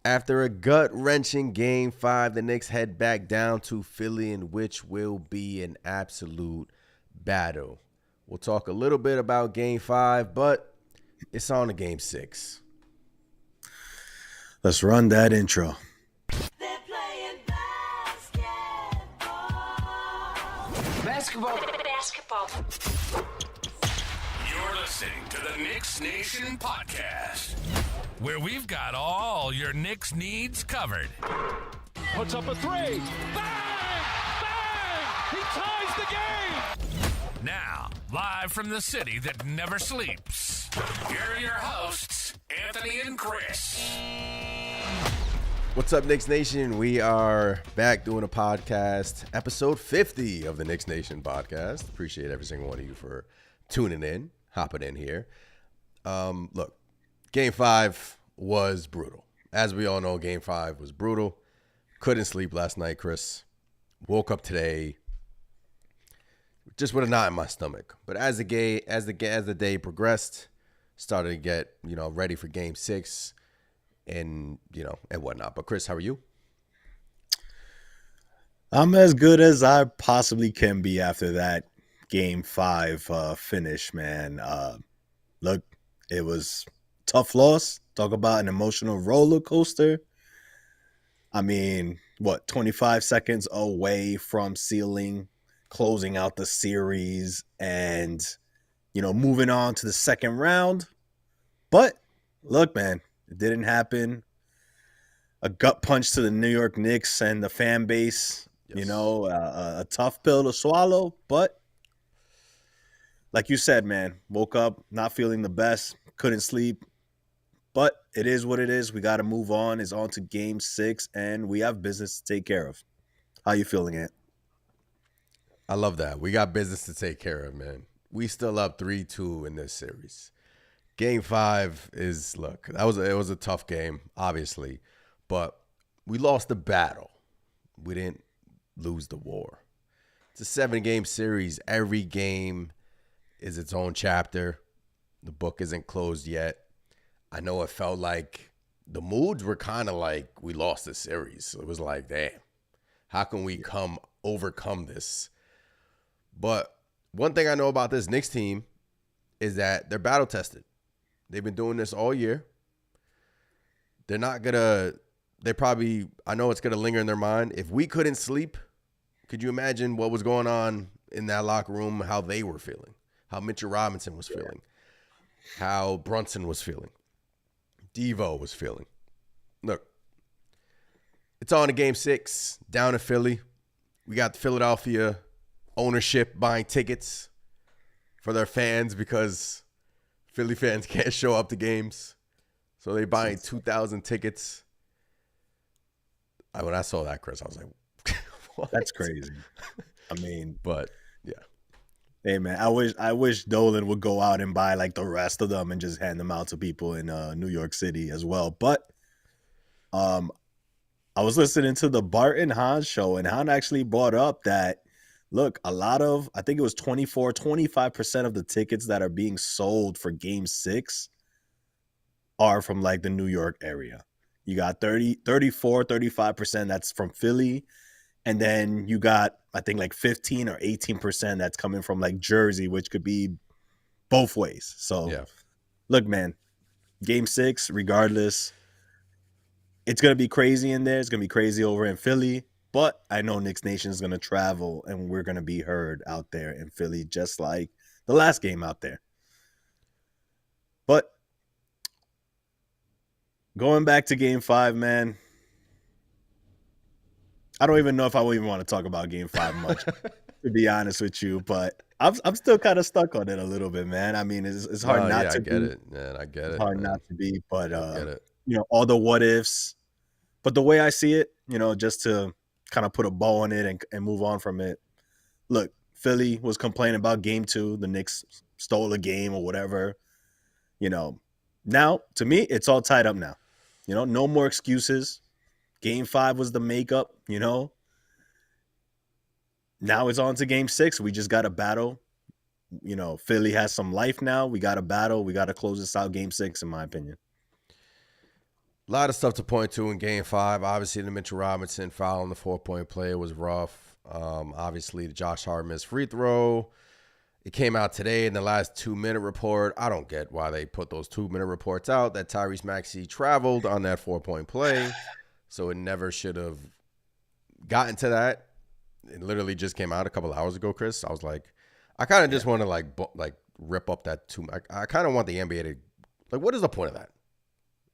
After a gut-wrenching Game 5, the Knicks head back down to Philly, in which will be an absolute battle. We'll talk a little bit about Game 5, but it's on to Game 6. Let's run that intro. They're playing basketball. Basketball. You're listening to the Knicks Nation podcast, where we've got all your Knicks needs covered. Puts up a three. Bang! Bang! He ties the game! Now, live from the city that never sleeps, here are your hosts, Anthony and Chris. What's up, Knicks Nation? We are back doing a podcast, episode 50 of the Knicks Nation podcast. Appreciate every single one of you for tuning in, hopping in here. Look, Game 5 was brutal. As we all know, Game 5 was brutal. Couldn't sleep last night, Chris. Woke up today just with a knot in my stomach. But as the day progressed, started to get ready for Game 6 and whatnot. But Chris, how are you? I'm as good as I possibly can be after that Game 5 finish, man. Look, it was a tough loss. Talk about an emotional roller coaster. I mean, 25 seconds away from closing out the series and, moving on to the second round. But look, man, it didn't happen. A gut punch to the New York Knicks and the fan base, Yes. A tough pill to swallow. But like you said, man, woke up not feeling the best, couldn't sleep. But it is what it is. We got to move on. It's on to Game 6, and we have business to take care of. How you feeling, Ant? I love that. We got business to take care of, man. We still up 3-2 in this series. Game 5 is, look, it was a tough game, obviously, but we lost the battle. We didn't lose the war. It's a 7-game series. Every game is its own chapter. The book isn't closed yet. I know it felt like the moods were kind of like we lost the series. It was like, damn, how can we overcome this? But one thing I know about this Knicks team is that they're battle tested. They've been doing this all year. I know it's going to linger in their mind. If we couldn't sleep, could you imagine what was going on in that locker room, how they were feeling, how Mitchell Robinson was feeling, how Brunson was feeling, Devo was feeling. Look, it's on to Game 6, down in Philly. We got the Philadelphia ownership buying tickets for their fans because Philly fans can't show up to games. So they buying 2,000 tickets. When I saw that, Chris, I was like, what? That's crazy. I mean, But, yeah. hey, man, I wish Dolan would go out and buy like the rest of them and just hand them out to people in New York City as well. But I was listening to the Bart and Hahn show, and Hahn actually brought up that, look, I think it was 25% of the tickets that are being sold for Game 6 are from like the New York area. You got 35% that's from Philly. And then you got, I think, like 15 or 18% that's coming from like Jersey, which could be both ways. So, Yeah. Look, man, Game 6, regardless, it's going to be crazy in there. It's going to be crazy over in Philly. But I know Knicks Nation is going to travel, and we're going to be heard out there in Philly, just like the last game out there. But going back to Game 5, man, I don't even know if I would even want to talk about Game 5 much, to be honest with you. But I'm still kind of stuck on it a little bit, man. I mean, it's hard not to I get be. it, man. I get it. It's hard man. not to be, but I get it. all the what ifs. But the way I see it, just to kind of put a bow on it and move on from it. Look, Philly was complaining about Game 2. The Knicks stole a game or whatever. Now, to me, it's all tied up now. No more excuses. Game 5 was the makeup, Now it's on to Game 6. We just got to battle. Philly has some life now. We got to battle. We got to close this out Game 6, in my opinion. A lot of stuff to point to in Game 5. Obviously, the Mitchell Robinson foul on the 4-point play was rough. Obviously, the Josh Hart missed free throw. It came out today in the last 2-minute report. I don't get why they put those 2-minute reports out that Tyrese Maxey traveled on that 4-point play. So it never should have gotten to that. It literally just came out a couple hours ago, Chris. I was like, I kind of just want to like rip up that 2. I kind of want the NBA to, like, what is the point of that?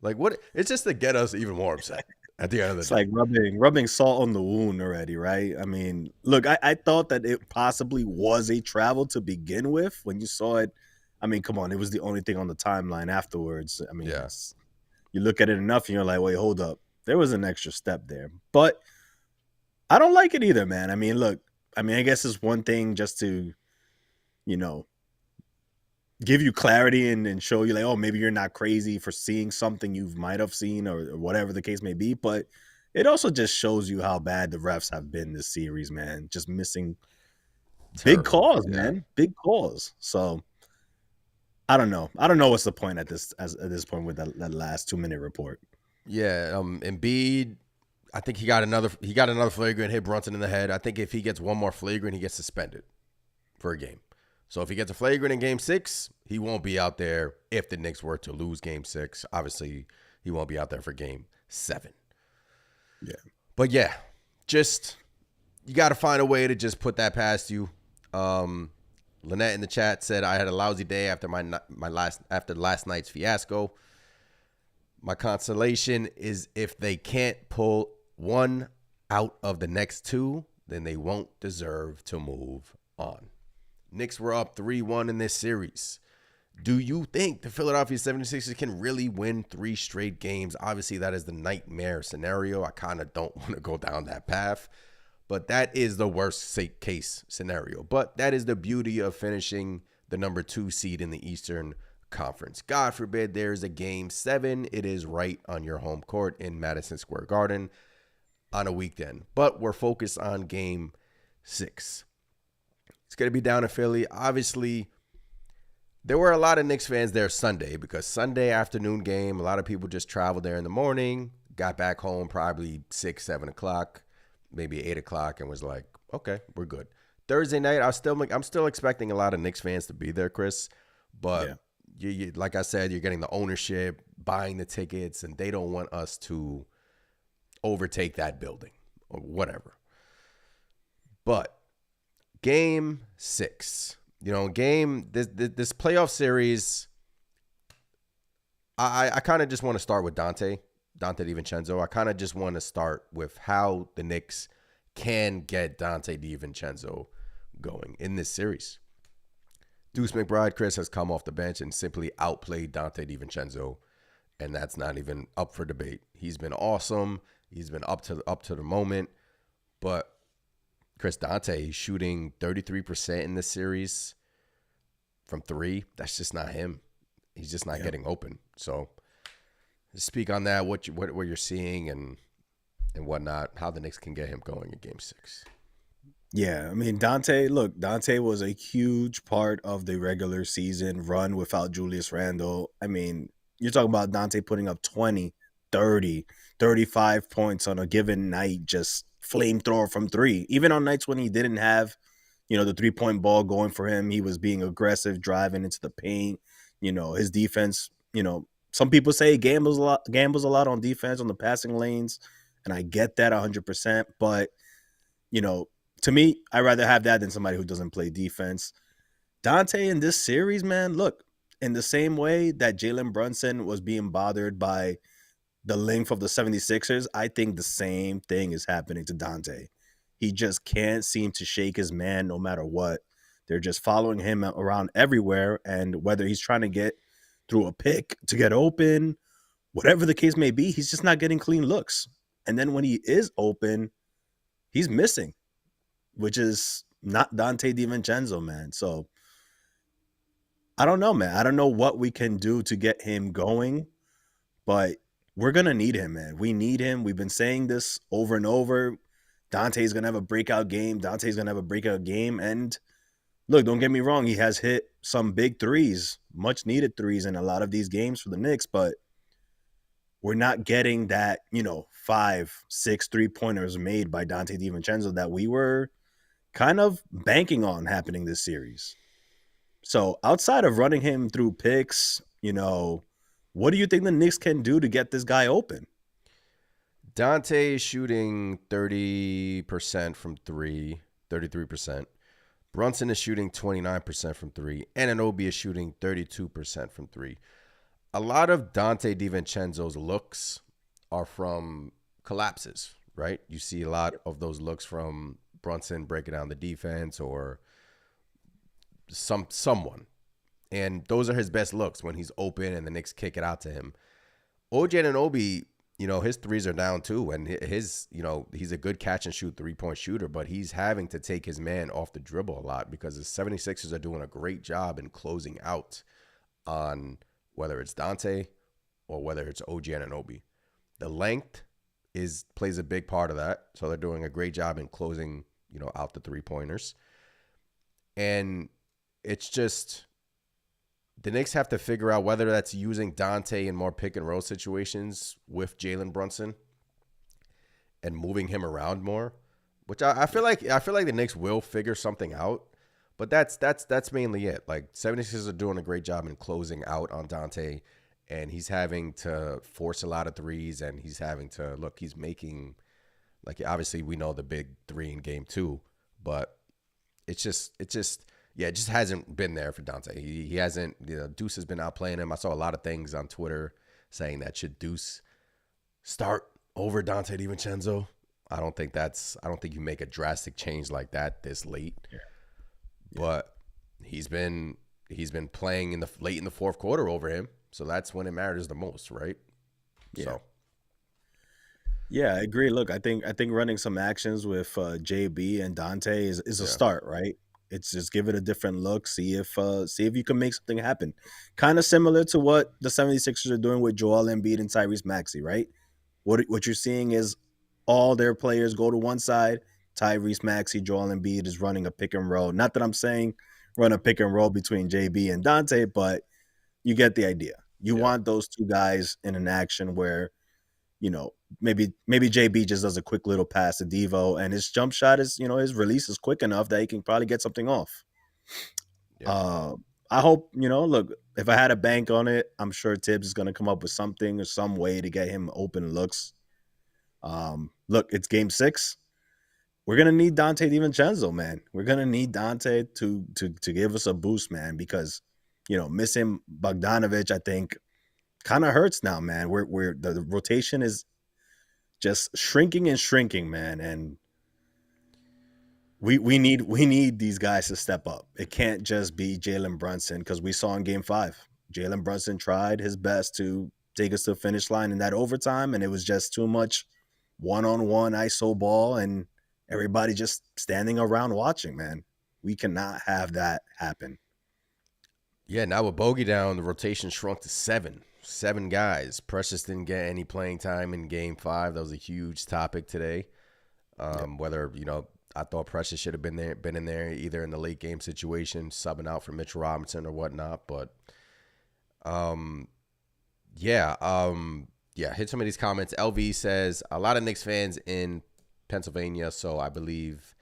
Like, what? It's just to get us even more upset at the end of the It's day. like rubbing salt on the wound already, right? I mean, look, I thought that it possibly was a travel to begin with when you saw it. I mean, come on, it was the only thing on the timeline afterwards. I mean, Yes. You look at it enough and you're like, wait, hold up. There was an extra step there. But I don't like it either, man. I mean, look, I guess it's one thing just to, give you clarity and show you like, oh, maybe you're not crazy for seeing something you might have seen or whatever the case may be. But it also just shows you how bad the refs have been this series, man. Just missing big Terrible. calls, Yeah. man. Big calls. So I don't know. I don't know what's the point at this point with that last 2-minute report. Yeah. Embiid, I think he got another flagrant, hit Brunson in the head. I think if he gets one more flagrant, he gets suspended for a game. So if he gets a flagrant in Game 6, he won't be out there if the Knicks were to lose Game 6. Obviously, he won't be out there for Game 7. Yeah. But yeah, just you got to find a way to just put that past you. Lynette in the chat said I had a lousy day after after last night's fiasco. My consolation is if they can't pull one out of the next 2, then they won't deserve to move on. Knicks were up 3-1 in this series. Do you think the Philadelphia 76ers can really win 3 straight games? Obviously, that is the nightmare scenario. I kind of don't want to go down that path, but that is the worst case scenario. But that is the beauty of finishing the number 2 seed in the Eastern Conference. God forbid there is a Game 7. It is right on your home court in Madison Square Garden on a weekend. But we're focused on Game 6. It's going to be down in Philly. Obviously, there were a lot of Knicks fans there Sunday because Sunday afternoon game, a lot of people just traveled there in the morning, got back home probably 6, 7 o'clock, maybe 8 o'clock, and was like, okay, we're good. Thursday night, I'm still expecting a lot of Knicks fans to be there, Chris. But you, like I said, you're getting the ownership, buying the tickets, and they don't want us to overtake that building or whatever. But Game 6, this playoff series, I kind of just want to start with Dante DiVincenzo. I kind of just want to start with how the Knicks can get Dante DiVincenzo going in this series. Deuce McBride, Chris, has come off the bench and simply outplayed Dante DiVincenzo, and that's not even up for debate. He's been awesome. He's been up to the moment, but Chris, Dante shooting 33% in this series from 3. That's just not him. He's just not getting open. So, speak on that. What you're seeing and whatnot. How the Knicks can get him going in Game 6. Yeah, I mean, Dante was a huge part of the regular season run without Julius Randle. I mean, you're talking about Dante putting up 20, 30, 35 points on a given night, just flamethrower from 3. Even on nights when he didn't have, the 3-point ball going for him, he was being aggressive, driving into the paint. His defense, some people say he gambles a lot on defense on the passing lanes, and I get that 100%. But, to me, I'd rather have that than somebody who doesn't play defense. Dante in this series, man, look, in the same way that Jalen Brunson was being bothered by the length of the 76ers, I think the same thing is happening to Dante. He just can't seem to shake his man no matter what. They're just following him around everywhere, and whether he's trying to get through a pick to get open, whatever the case may be, he's just not getting clean looks. And then when he is open, he's missing, which is not Dante DiVincenzo, man. So I don't know, man. I don't know what we can do to get him going, but we're going to need him, man. We need him. We've been saying this over and over. Dante's going to have a breakout game. And look, don't get me wrong. He has hit some big threes, much needed threes in a lot of these games for the Knicks, but we're not getting that, 5, 6 3-pointers made by Dante DiVincenzo that we were kind of banking on happening this series. So outside of running him through picks, what do you think the Knicks can do to get this guy open? Dante is shooting 30% from three, 33%. Brunson is shooting 29% from three. And Anunoby is shooting 32% from three. A lot of Dante DiVincenzo's looks are from collapses, right? You see a lot of those looks from Brunson breaking down the defense or someone. And those are his best looks when he's open and the Knicks kick it out to him. OG Anunoby, his threes are down too. And he's a good catch and shoot 3-point shooter, but he's having to take his man off the dribble a lot because the 76ers are doing a great job in closing out on whether it's Dante or whether it's OG Anunoby. The length plays a big part of that. So they're doing a great job in closing, out the 3-pointers. And it's just the Knicks have to figure out whether that's using Dante in more pick and roll situations with Jalen Brunson and moving him around more, which I feel like the Knicks will figure something out. But that's mainly it. Like 76ers are doing a great job in closing out on Dante, and he's having to force a lot of threes, and he's having to he's making, like, obviously we know the big three in game 2, but it just hasn't been there for Dante. He hasn't, Deuce has been outplaying him. I saw a lot of things on Twitter saying that should Deuce start over Dante DiVincenzo. I don't think you make a drastic change like that this late. Yeah. But he's been playing late in the fourth quarter over him, so that's when it matters the most, right? Yeah. So. Yeah, I agree. Look, I think running some actions with JB and Dante is a start, right? It's just give it a different look, see if you can make something happen. Kind of similar to what the 76ers are doing with Joel Embiid and Tyrese Maxey, right? What you're seeing is all their players go to one side. Tyrese Maxey, Joel Embiid is running a pick and roll. Not that I'm saying run a pick and roll between JB and Dante, but you get the idea. You want those two guys in an action where, maybe JB just does a quick little pass to Devo, and his jump shot is, his release is quick enough that he can probably get something off. Yeah. I hope, look, if I had a bank on it, I'm sure Tibbs is going to come up with something or some way to get him open looks. Look, it's game 6. We're going to need Dante DiVincenzo, man. We're going to need Dante to give us a boost, man, because, missing Bogdanovic, I think, kind of hurts now, man. We're the rotation is just shrinking and shrinking, man, and we need these guys to step up. It can't just be Jalen Brunson, because we saw in game 5, Jalen Brunson tried his best to take us to the finish line in that overtime, and it was just too much one-on-one ISO ball and everybody just standing around watching, man. We cannot have that happen. Yeah, now with Bogey down, the rotation shrunk to 7 guys. Precious didn't get any playing time in game 5. That was a huge topic today. Whether, I thought Precious should have been in there either in the late game situation, subbing out for Mitchell Robinson or whatnot. But hit some of these comments. LV says, a lot of Knicks fans in Pennsylvania, so I believe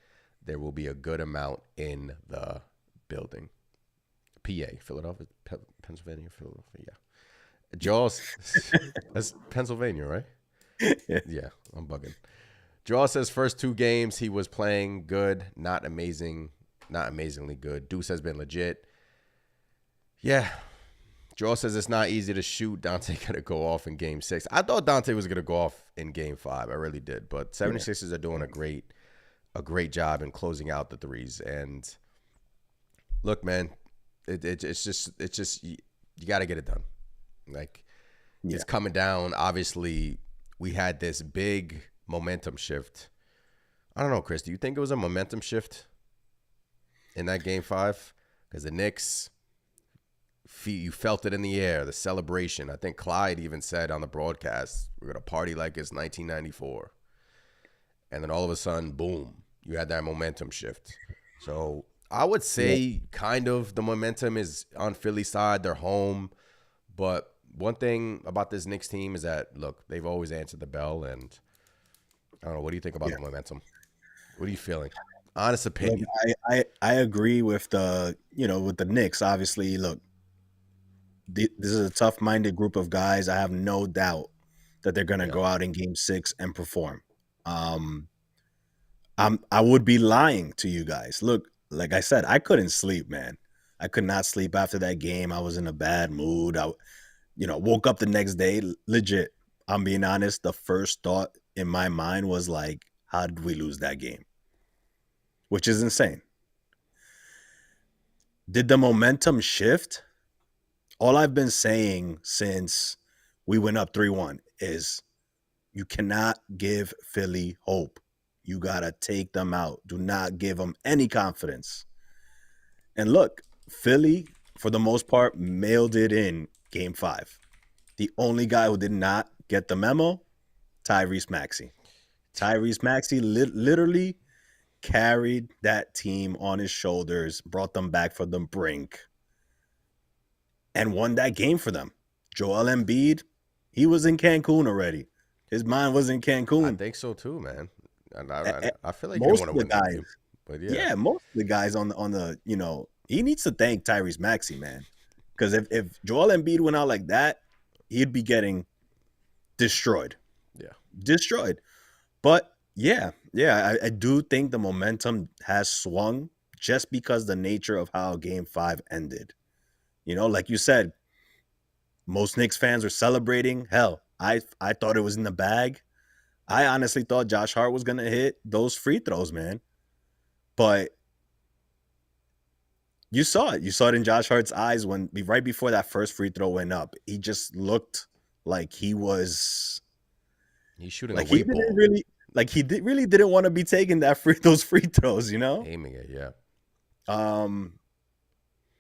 there will be a good amount in the building. PA, Philadelphia, Pennsylvania, Philadelphia, yeah. Jaws, that's Pennsylvania, right? Yeah, I'm bugging. Jaws says first 2 games he was playing good, not amazingly good. Deuce has been legit. Yeah. Jaws says it's not easy to shoot. Dante gonna go off in game 6. I thought Dante was gonna go off in game 5. I really did. But 76ers are doing a great job in closing out the threes. And look, man, it's just you got to get it done. Like, it's coming down. Obviously, we had this big momentum shift. I don't know, Chris. Do you think it was a momentum shift in that game 5? Because the Knicks, you felt it in the air, the celebration. I think Clyde even said on the broadcast, we're going to party like it's 1994. And then all of a sudden, boom, you had that momentum shift. So I would say kind of the momentum is on Philly's side. They're home. But one thing about this Knicks team is that, look, they've always answered the bell, and I don't know. What do you think about the momentum? What are you feeling? Honest Look, opinion. I agree with with the Knicks. Obviously, look, this is a tough-minded group of guys. I have no doubt that they're gonna go out in Game 6 and perform. I would be lying to you guys. Look, like I said, I couldn't sleep, man. I could not sleep after that game. I was in a bad mood. I woke up the next day, legit. I'm being honest. The first thought in my mind was like, how did we lose that game? Which is insane. Did the momentum shift? All I've been saying since we went up 3-1 is you cannot give Philly hope. You got to take them out. Do not give them any confidence. And look, Philly, for the most part, mailed it in Game 5. The only guy who did not get the memo, Tyrese Maxey. Tyrese Maxey literally carried that team on his shoulders, brought them back from the brink, and won that game for them. Joel Embiid, he was in Cancun already. His mind was in Cancun. I think so too, man. And I feel like most you want to of the win that guys, game. But yeah, most of the guys on the he needs to thank Tyrese Maxey, man. Because if Joel Embiid went out like that, he'd be getting destroyed. Yeah. Destroyed. But I do think the momentum has swung just because the nature of how Game 5 ended. Like you said, most Knicks fans are celebrating. Hell, I thought it was in the bag. I honestly thought Josh Hart was going to hit those free throws, man. But you saw it. You saw it in Josh Hart's eyes when right before that first free throw went up. He just looked like he's shooting like a weight ball. Really didn't want to be taking those free throws, Aiming it, yeah.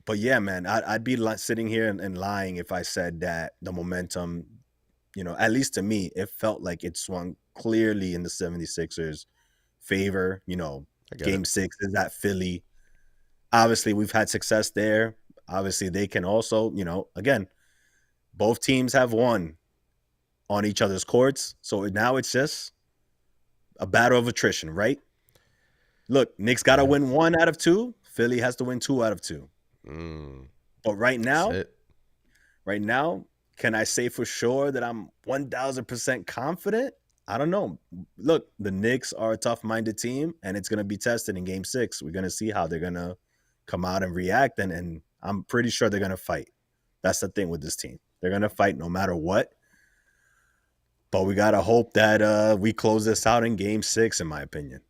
But yeah, man, I'd be sitting here and lying if I said that the momentum, at least to me, it felt like it swung clearly in the 76ers' favor. Game 6 is at Philly. Obviously, we've had success there. Obviously, they can also, again, both teams have won on each other's courts. So now it's just a battle of attrition, right? Look, Knicks got to win 1 out of 2. Philly has to win 2 out of 2. But right now, can I say for sure that I'm 1,000% confident? I don't know. Look, the Knicks are a tough-minded team, and it's going to be tested in Game 6. We're going to see how they're going to come out and react, and I'm pretty sure they're going to fight. That's the thing with this team. They're going to fight no matter what. But we got to hope that we close this out in Game 6, in my opinion.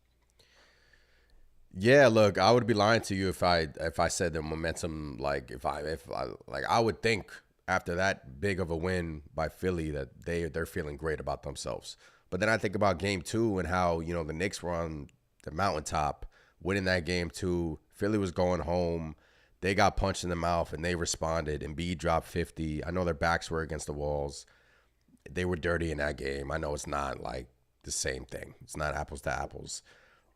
Yeah, look, I would be lying to you if I said the momentum, I would think after that big of a win by Philly that they're feeling great about themselves. But then I think about Game 2 and how, the Knicks were on the mountaintop winning that Game 2. Philly was going home. They got punched in the mouth and they responded. Embiid dropped 50. I know their backs were against the walls. They were dirty in that game. I know it's not like the same thing. It's not apples to apples.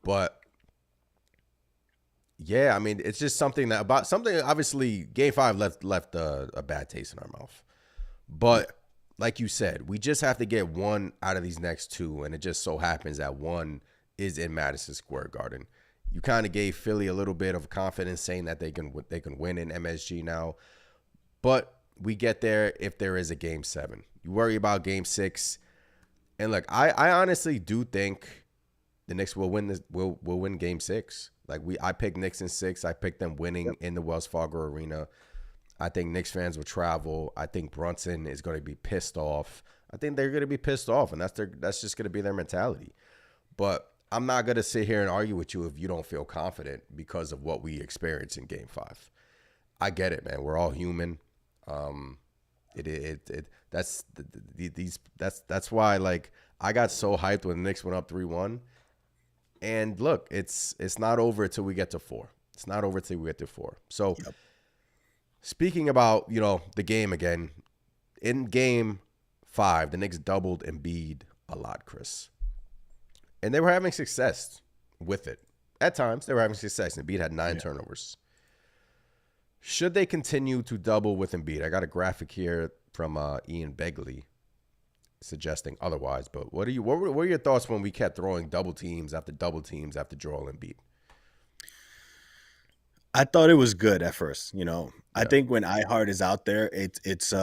But yeah, I mean, it's just something obviously Game 5 left a bad taste in our mouth. But like you said, we just have to get 1 out of these next 2, and it just so happens that 1 is in Madison Square Garden. You kind of gave Philly a little bit of confidence saying that they can win in MSG now. But we get there if there is a Game 7. You worry about Game 6. And look, I honestly do think the Knicks will win will win Game 6. I picked Knicks in 6. I picked them winning in the Wells Fargo Arena. I think Knicks fans will travel. I think Brunson is going to be pissed off. I think they're going to be pissed off, and that's just going to be their mentality. But I'm not going to sit here and argue with you if you don't feel confident because of what we experienced in Game 5. I get it, man. We're all human. That's why I got so hyped when the Knicks went up 3-1. And look, it's not over until we get to 4. It's not over until we get to 4. So speaking about, the game again, in Game 5, the Knicks doubled Embiid a lot, Chris. And they were having success with it. At times, they were having success. Embiid had 9 turnovers. Should they continue to double with Embiid? I got a graphic here from Ian Begley suggesting otherwise. But what were your thoughts when we kept throwing double teams after Joel Embiid? I thought it was good at first. You know, I Yeah. think when iHeart is out there, it's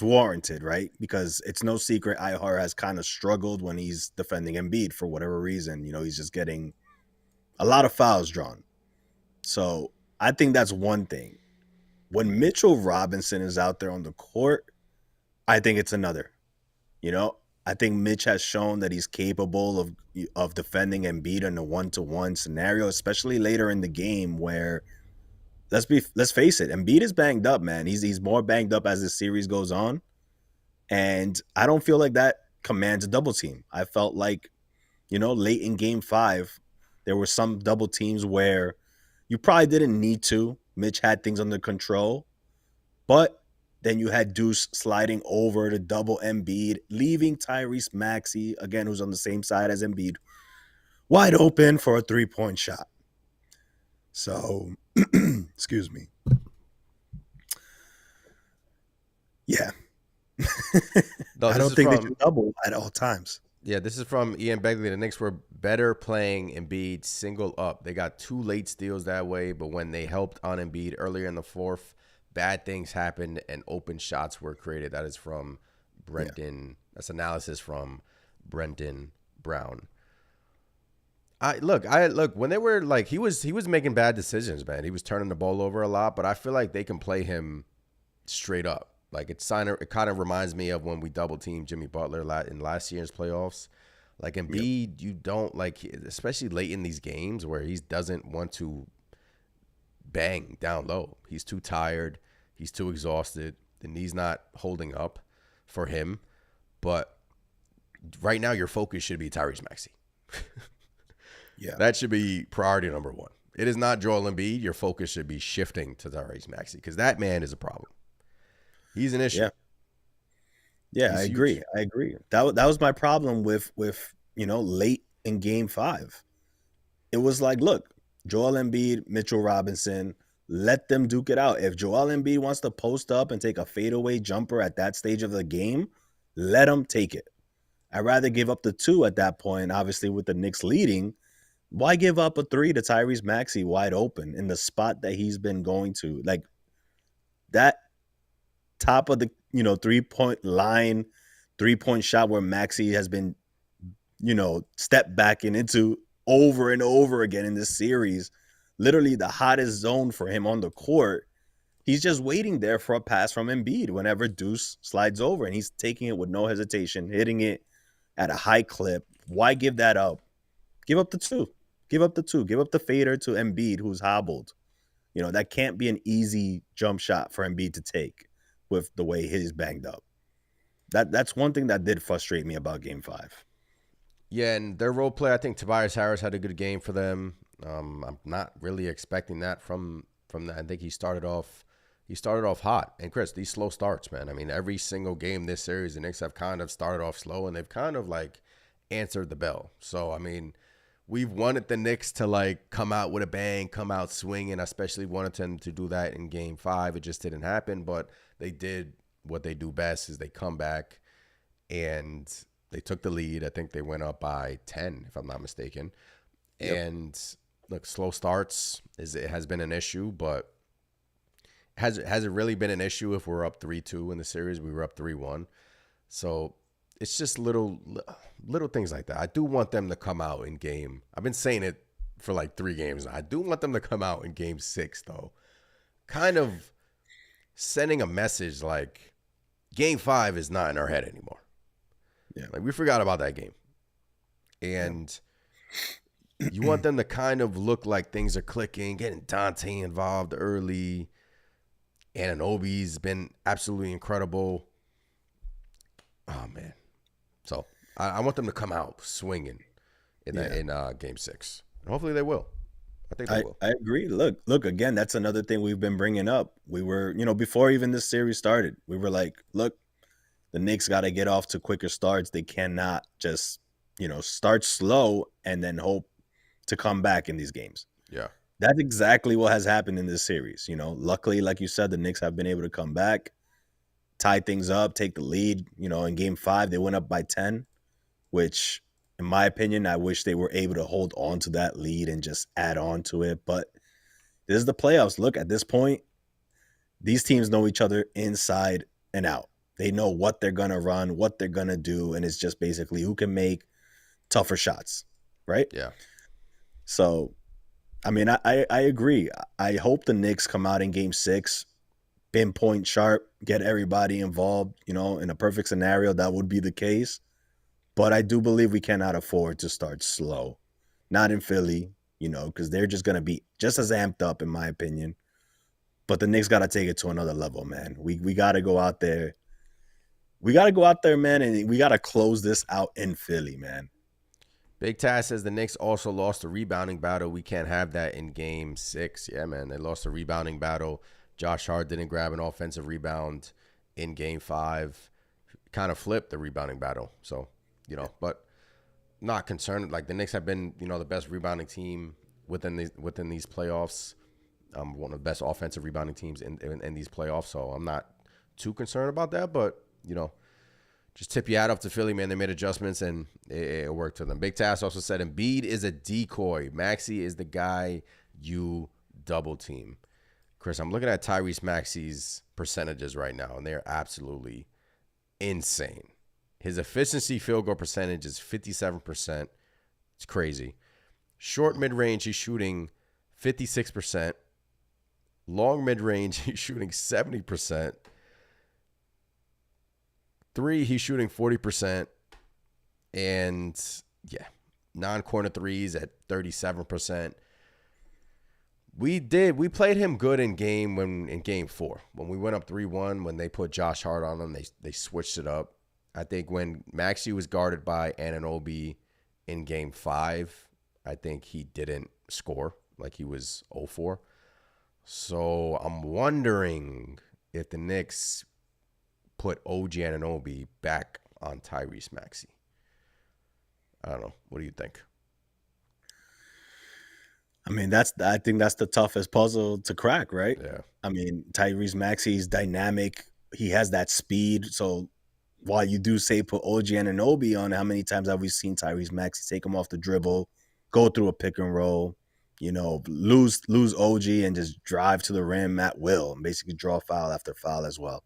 warranted, right? Because it's no secret iHeart has kind of struggled when he's defending Embiid for whatever reason. You know, he's just getting a lot of fouls drawn. So I think that's one thing. When Mitchell Robinson is out there on the court, I think it's another. You know, I think Mitch has shown that he's capable of defending Embiid in a 1-to-1 scenario, especially later in the game where let's face it, Embiid is banged up, man. He's more banged up as this series goes on. And I don't feel like that commands a double team. I felt like, you know, late in game 5, there were some double teams where you probably didn't need to. Mitch had things under control, but then you had Deuce sliding over to double Embiid, leaving Tyrese Maxey, again, who's on the same side as Embiid, wide open for a 3-point shot. So, excuse me. Yeah. I don't think they should double at all times. Yeah, this is from Ian Begley. The Knicks were better playing Embiid single up. They got 2 late steals that way, but when they helped on Embiid earlier in the fourth, bad things happened and open shots were created. That is from Brendan. Yeah. That's analysis from Brendan Brown. I look when they were like he was making bad decisions, man. He was turning the ball over a lot, but I feel like they can play him straight up. Like it kind of reminds me of when we double teamed Jimmy Butler in last year's playoffs. Like Embiid, you don't like, especially late in these games where he doesn't want to bang down low. He's too tired. He's too exhausted. The knee's not holding up for him. But right now, your focus should be Tyrese Maxey. Yeah, that should be priority number 1. It is not Joel Embiid. Your focus should be shifting to Tyrese Maxey because that man is a problem. He's an issue. Yeah, I agree. That was my problem with you know, late in game 5. It was like, look, Joel Embiid, Mitchell Robinson, let them duke it out. If Joel Embiid wants to post up and take a fadeaway jumper at that stage of the game, let him take it. I'd rather give up the 2 at that point, obviously with the Knicks leading. Why give up a 3 to Tyrese Maxey wide open in the spot that he's been going to? Like that top of the, you know, 3-point line, 3-point shot where Maxey has been, you know, stepped back into over and over again in this series. Literally the hottest zone for him on the court. He's just waiting there for a pass from Embiid whenever Deuce slides over, and he's taking it with no hesitation, hitting it at a high clip. Why give that up? Give up the 2. Give up the 2. Give up the fader to Embiid, who's hobbled. You know, that can't be an easy jump shot for Embiid to take with the way he's banged up. That's one thing that did frustrate me about game 5. Yeah, and their role play, I think Tobias Harris had a good game for them. I'm not really expecting that from that. I think he started off hot. And Chris, these slow starts, man. I mean, every single game this series, the Knicks have kind of started off slow, and they've kind of like answered the bell. So, I mean, we've wanted the Knicks to like come out with a bang, come out swinging. I especially wanted them to do that in game 5. It just didn't happen, but they did what they do best is they come back and they took the lead. I think they went up by 10, if I'm not mistaken. Yep. And look, slow starts it has been an issue, but has it really been an issue if we're up 3-2 in the series? We were up 3-1. So it's just little things like that. I do want them to come out in game. I've been saying it for like 3 games now. I do want them to come out in game 6, though. Kind of sending a message like game 5 is not in our head anymore. Yeah. Like we forgot about that game. And you want them to kind of look like things are clicking, getting Dante involved early. Anunoby's been absolutely incredible. Oh, man. So I want them to come out swinging in game 6. And hopefully they will. I think they will. I agree. Look, again, that's another thing we've been bringing up. We were, you know, before even this series started, we were like, look, the Knicks got to get off to quicker starts. They cannot just, you know, start slow and then hope to come back in these games. Yeah. That's exactly what has happened in this series. You know, luckily, like you said, the Knicks have been able to come back. tie things up, take the lead. In game 5, they went up by 10, which, in my opinion, I wish they were able to hold on to that lead and just add on to it. But this is the playoffs. Look, at this point, these teams know each other inside and out. They know what they're going to run, what they're going to do, and it's just basically who can make tougher shots, right? Yeah. So, I mean, I agree. I hope the Knicks come out in game 6, pinpoint sharp, get everybody involved. In a perfect scenario, that would be the case. But I do believe we cannot afford to start slow. Not in Philly, because they're just going to be just as amped up, in my opinion. But the Knicks got to take it to another level, man. We got to go out there. We got to go out there, man, and we got to close this out in Philly, man. Big Taz says the Knicks also lost the rebounding battle. We can't have that in game 6. Yeah, man, they lost the rebounding battle. Josh Hart didn't grab an offensive rebound in game 5. Kind of flipped the rebounding battle. So, but not concerned. Like, the Knicks have been, the best rebounding team within these playoffs. One of the best offensive rebounding teams in these playoffs. So I'm not too concerned about that. But, just tip your hat up to Philly, man. They made adjustments, and it worked for them. Big Tass also said Embiid is a decoy. Maxey is the guy you double team. Chris, I'm looking at Tyrese Maxey's percentages right now, and they're absolutely insane. His efficiency field goal percentage is 57%. It's crazy. Short mid-range, he's shooting 56%. Long mid-range, he's shooting 70%. 3, he's shooting 40%. And, yeah, non-corner threes at 37%. We played him good in game 4. When we went up 3-1, when they put Josh Hart on him, they switched it up. I think when Maxey was guarded by Anunoby in game 5, I think he didn't score. Like, he was 0-4. So I'm wondering if the Knicks put OG Anunoby back on Tyrese Maxey. I don't know. What do you think? I mean, I think that's the toughest puzzle to crack, right? Yeah. I mean, Tyrese Maxey's dynamic. He has that speed. So while you do say put OG Anunoby on, how many times have we seen Tyrese Maxey take him off the dribble, go through a pick and roll, lose OG and just drive to the rim at will and basically draw foul after foul as well.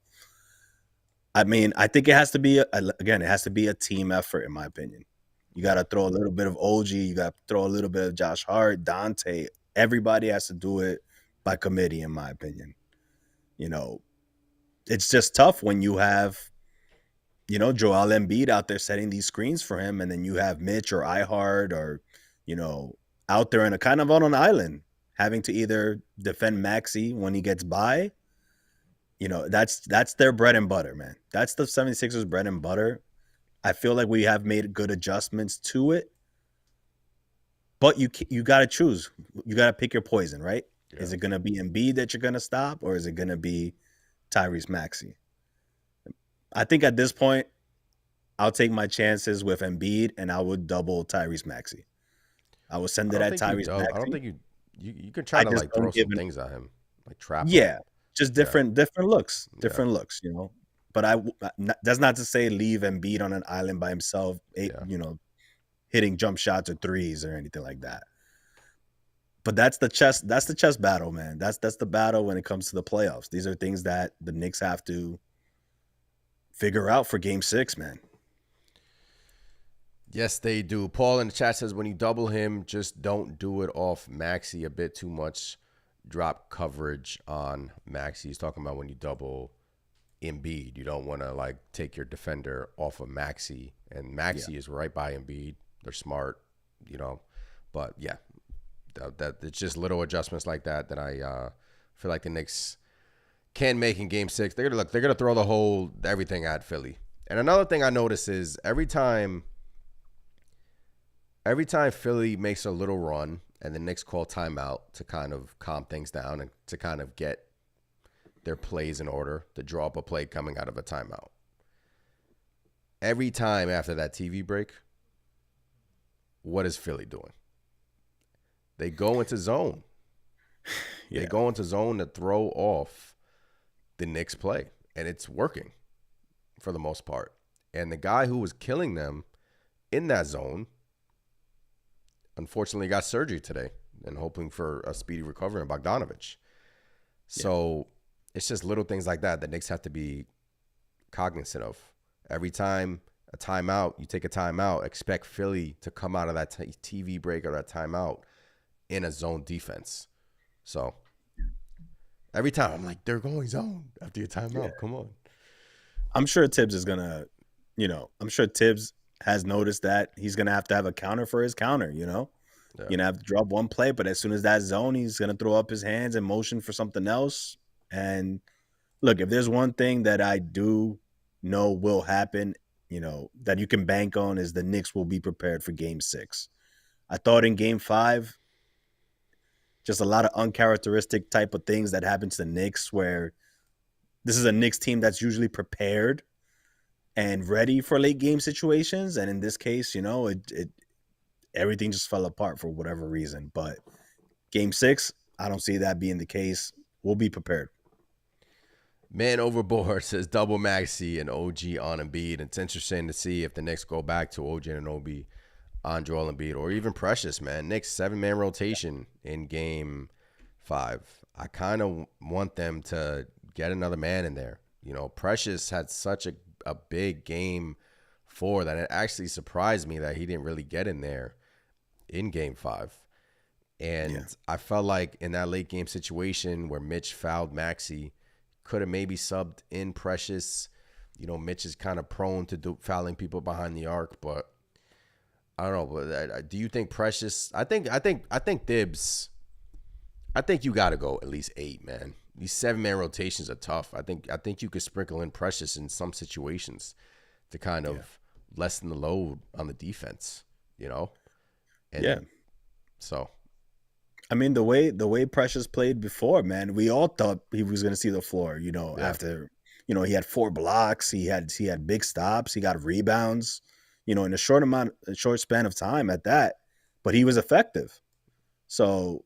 I mean, I think it has to be a team effort, in my opinion. You got to throw a little bit of OG. You got to throw a little bit of Josh Hart, Dante. Everybody has to do it by committee, in my opinion. It's just tough when you have, Joel Embiid out there setting these screens for him, and then you have Mitch or iHart or, out there in a kind of on an island, having to either defend Maxey when he gets by. That's their bread and butter, man. That's the 76ers bread and butter. I feel like we have made good adjustments to it, but you got to choose. You got to pick your poison, right? Yeah. Is it going to be Embiid that you're going to stop, or is it going to be Tyrese Maxey? I think at this point, I'll take my chances with Embiid, and I would double Tyrese Maxey. I would send it at Tyrese Maxey. I don't think you can try to like throw some things at him, like trap him. Yeah, just different looks, looks, But that's not to say leave Embiid on an island by himself, hitting jump shots or threes or anything like that. But that's the chess battle, man. That's the battle when it comes to the playoffs. These are things that the Knicks have to figure out for game 6, man. Yes, they do. Paul in the chat says when you double him, just don't do it off Maxey. A bit too much drop coverage on Maxey. He's talking about when you double Embiid. You don't want to like take your defender off of Maxey, and Maxey is right by Embiid. They're smart, but yeah, that it's just little adjustments like that I feel like the Knicks can make in game 6. They're gonna throw everything at Philly. And another thing I notice is every time Philly makes a little run and the Knicks call timeout to kind of calm things down and to kind of get their plays in order, to draw up a play coming out of a timeout. Every time after that TV break, what is Philly doing? They go into zone. Yeah. They go into zone to throw off the Knicks play, and it's working. for the most part. And the guy who was killing them in that zone, unfortunately, got surgery today and hoping for a speedy recovery in Bogdanovich. So it's just little things like that Knicks have to be cognizant of. Every time a timeout, you take a timeout, expect Philly to come out of that TV break or that timeout in a zone defense. So every time I'm like, they're going zone after your timeout. Come on. I'm sure Tibbs is going to, I'm sure Tibbs has noticed that he's going to have a counter for his counter, You're going to have to drop one play, but as soon as that zone, he's going to throw up his hands and motion for something else. And look, if there's one thing that I do know will happen, that you can bank on is the Knicks will be prepared for Game 6. I thought in Game 5, just a lot of uncharacteristic type of things that happened to the Knicks, where this is a Knicks team that's usually prepared and ready for late game situations. And in this case, everything just fell apart for whatever reason. But Game 6, I don't see that being the case. We'll be prepared. Man overboard says double Maxey and OG on Embiid. It's interesting to see if the Knicks go back to OG and Obi on Joel Embiid, or even Precious, man. Knicks 7-man rotation in Game 5. I kind of want them to get another man in there. Precious had such a big Game 4 that it actually surprised me that he didn't really get in there in Game 5. And I felt like in that late game situation where Mitch fouled Maxey, could have maybe subbed in Precious. Mitch is kind of prone to fouling people behind the arc, but I don't know. But do you think Precious? I think Thibs. I think you got to go at least 8, man. These 7-man rotations are tough. I think you could sprinkle in Precious in some situations to kind of lessen the load on the defense. And so. I mean, the way Precious played before, man, we all thought he was going to see the floor, after, he had 4 blocks, he had big stops, he got rebounds, in a short span of time at that, but he was effective. So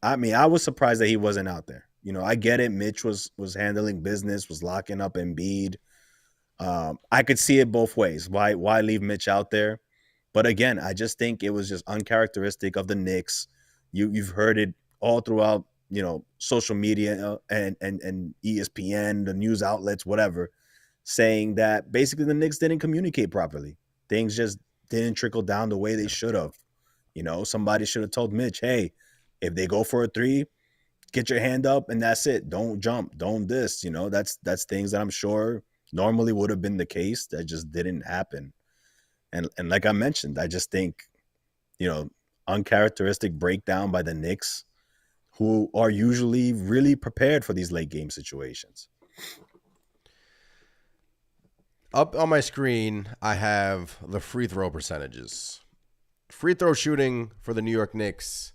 I was surprised that he wasn't out there. I get it. Mitch was handling business, was locking up Embiid. I could see it both ways. Why leave Mitch out there? But again, I just think it was just uncharacteristic of the Knicks. You've heard it all throughout, social media and ESPN, the news outlets, whatever, saying that basically the Knicks didn't communicate properly. Things just didn't trickle down the way they should have. Somebody should have told Mitch, hey, if they go for a 3, get your hand up and that's it. Don't jump. Don't this. That's things that I'm sure normally would have been the case that just didn't happen. And like I mentioned, I just think, uncharacteristic breakdown by the Knicks, who are usually really prepared for these late game situations. Up on my screen, I have the free throw percentages. Free throw shooting for the New York Knicks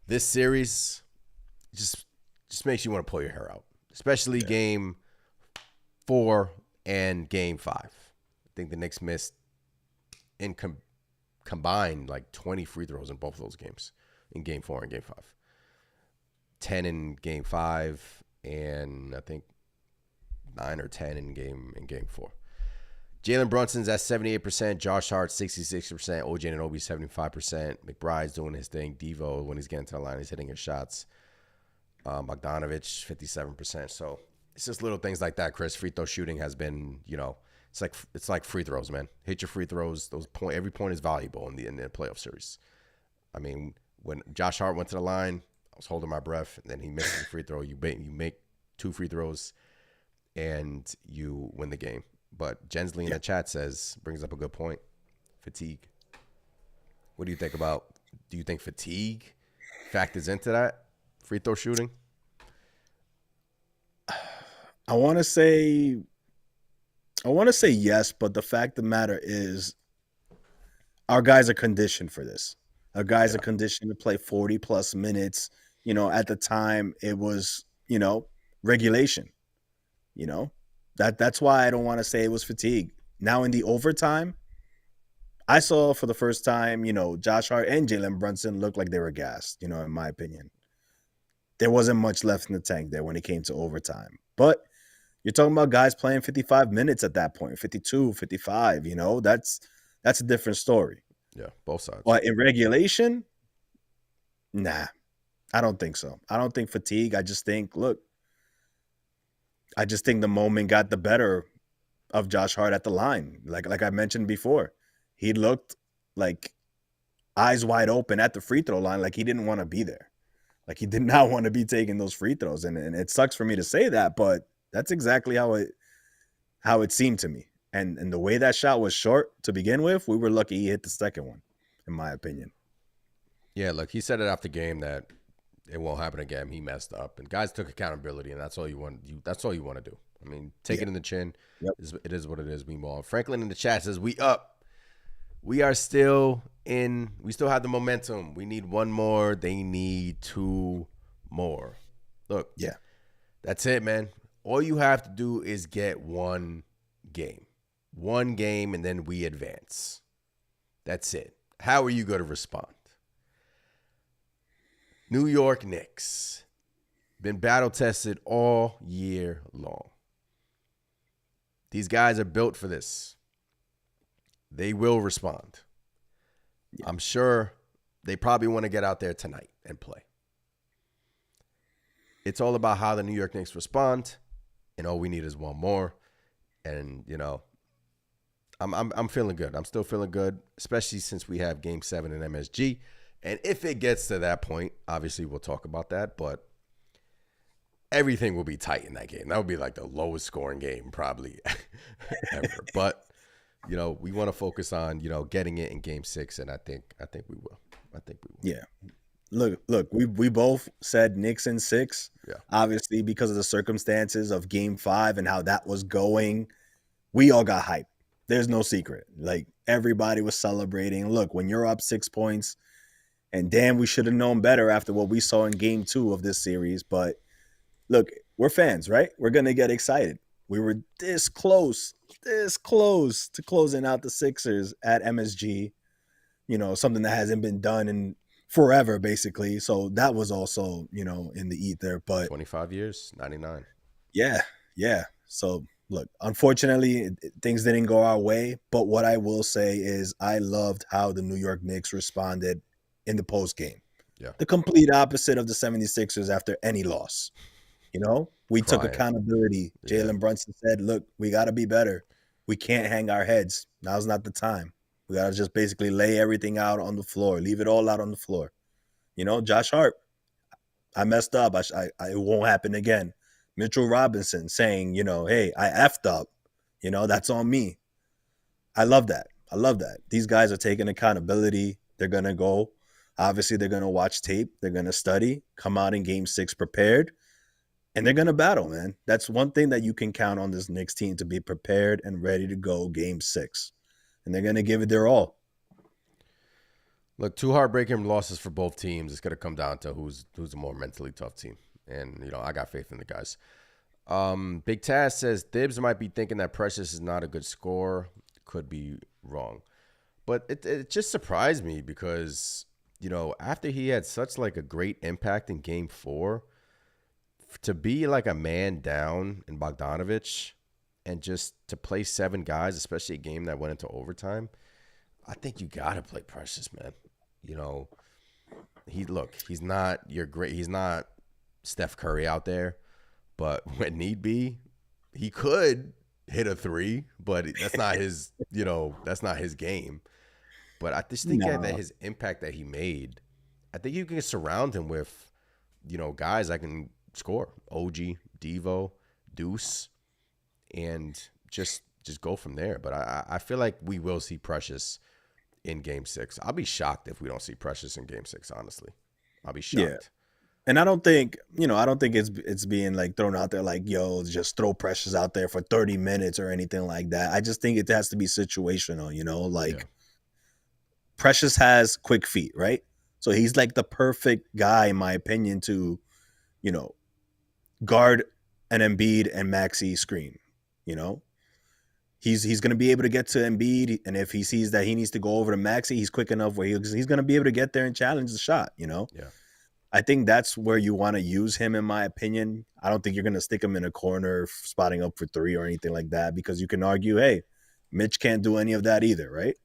this series just makes you want to pull your hair out, especially Game 4 and Game 5. I think the Knicks missed in combined like 20 free throws in both of those games, in Game 4 and Game 5. 10 in Game 5, and I think 9 or 10 in Game 4. Jalen Brunson's at 78%, Josh Hart 66%, OJ Anunoby 75%, McBride's doing his thing, Devo when he's getting to the line, he's hitting his shots. Bogdanovich 57%. So it's just little things like that, Chris. Free throw shooting has been, it's like free throws, man. Hit your free throws. Every point is valuable in the playoff series. I mean, when Josh Hart went to the line, I was holding my breath, and then he misses the free throw. You make 2 free throws, and you win the game. But Jensley in the chat brings up a good point. Fatigue. What do you think about? Do you think fatigue factors into that free throw shooting? I want to say yes, but the fact of the matter is our guys are conditioned for this. Our guys are conditioned to play 40 plus minutes. At the time it was, regulation. That's why I don't want to say it was fatigue. Now in the overtime, I saw for the first time, Josh Hart and Jalen Brunson looked like they were gassed, in my opinion. There wasn't much left in the tank there when it came to overtime. But, You're talking about guys playing 55 minutes at that point, 52, 55, that's a different story. Yeah, both sides. But in regulation, nah, I don't think so. I don't think fatigue. I just think the moment got the better of Josh Hart at the line. Like I mentioned before, he looked like eyes wide open at the free throw line, like he didn't want to be there. Like he did not want to be taking those free throws. And it sucks for me to say that, but that's exactly how it seemed to me. And the way that shot was short to begin with, we were lucky he hit the second one, in my opinion. Yeah, look, he said it after game that it won't happen again. He messed up, and guys took accountability, and that's all you want. That's all you want to do. I mean, take it in the chin. Yep. It is what it is. Meanwhile, Franklin in the chat says, "We up. We are still in. We still have the momentum. We need one more. They need two more. Look, Yeah. that's it, man. All you have to do is get one game, and then we advance. That's it. How are you going to respond? New York Knicks been battle tested all year long. These guys are built for this. They will respond. Yeah. I'm sure they probably want to get out there tonight and play. It's all about how the New York Knicks respond, and all we need is one more. And I'm feeling good. I'm still feeling good, especially since we have Game 7 in MSG. And if it gets to that point, obviously we'll talk about that, but everything will be tight in that game. That would be like the lowest scoring game probably ever. But, we want to focus on, getting it in Game 6, and I think we will. Yeah. Look, we both said Knicks in 6. Yeah. Obviously, because of the circumstances of Game 5 and how that was going, we all got hyped. There's no secret. Like, everybody was celebrating. Look, when you're up 6 points, and damn, we should have known better after what we saw in Game 2 of this series. But look, we're fans, right? We're going to get excited. We were this close to closing out the Sixers at MSG, something that hasn't been done in forever, basically. So that was also, in the ether. But 25 years, 99. Yeah. So look, unfortunately, things didn't go our way. But what I will say is I loved how the New York Knicks responded in the post game. Yeah. The complete opposite of the 76ers after any loss. We took accountability. Yeah. Jalen Brunson said, look, we got to be better. We can't hang our heads. Now's not the time. We got to just basically lay everything out on the floor, leave it all out on the floor. Josh Hart, I messed up. It won't happen again. Mitchell Robinson saying, hey, I effed up. That's on me. I love that. These guys are taking accountability. They're going to go. Obviously, they're going to watch tape. They're going to study, come out in Game 6 prepared, and they're going to battle, man. That's one thing that you can count on this Knicks team, to be prepared and ready to go Game 6. And they're going to give it their all. Look, 2 heartbreaking losses for both teams. It's going to come down to who's a more mentally tough team. And, I got faith in the guys. Big Taz says Thibs might be thinking that Precious is not a good scorer. Could be wrong. But it just surprised me because, after he had such like a great impact in Game 4, to be like a man down in Bogdanovich and just to play 7 guys, especially a game that went into overtime, I think you got to play Precious, man. He's not he's not Steph Curry out there, but when need be, he could hit a 3, but that's not his, that's not his game. But I just think that his impact that he made, I think you can surround him with, guys that can score. OG, Devo, Deuce, and just go from there. But I feel like we will see Precious in Game 6. I'll be shocked if we don't see Precious in Game 6, honestly. I'll be shocked. Yeah. And I don't think it's being like thrown out there like, yo, just throw Precious out there for 30 minutes or anything like that. I just think it has to be situational, Precious has quick feet, right? So he's like the perfect guy, in my opinion, to, guard an Embiid and Maxey screen, He's going to be able to get to Embiid, and if he sees that he needs to go over to Maxey, he's quick enough where he's going to be able to get there and challenge the shot, Yeah. I think that's where you want to use him, in my opinion. I don't think you're going to stick him in a corner spotting up for three or anything like that, because you can argue, hey, Mitch can't do any of that either, right?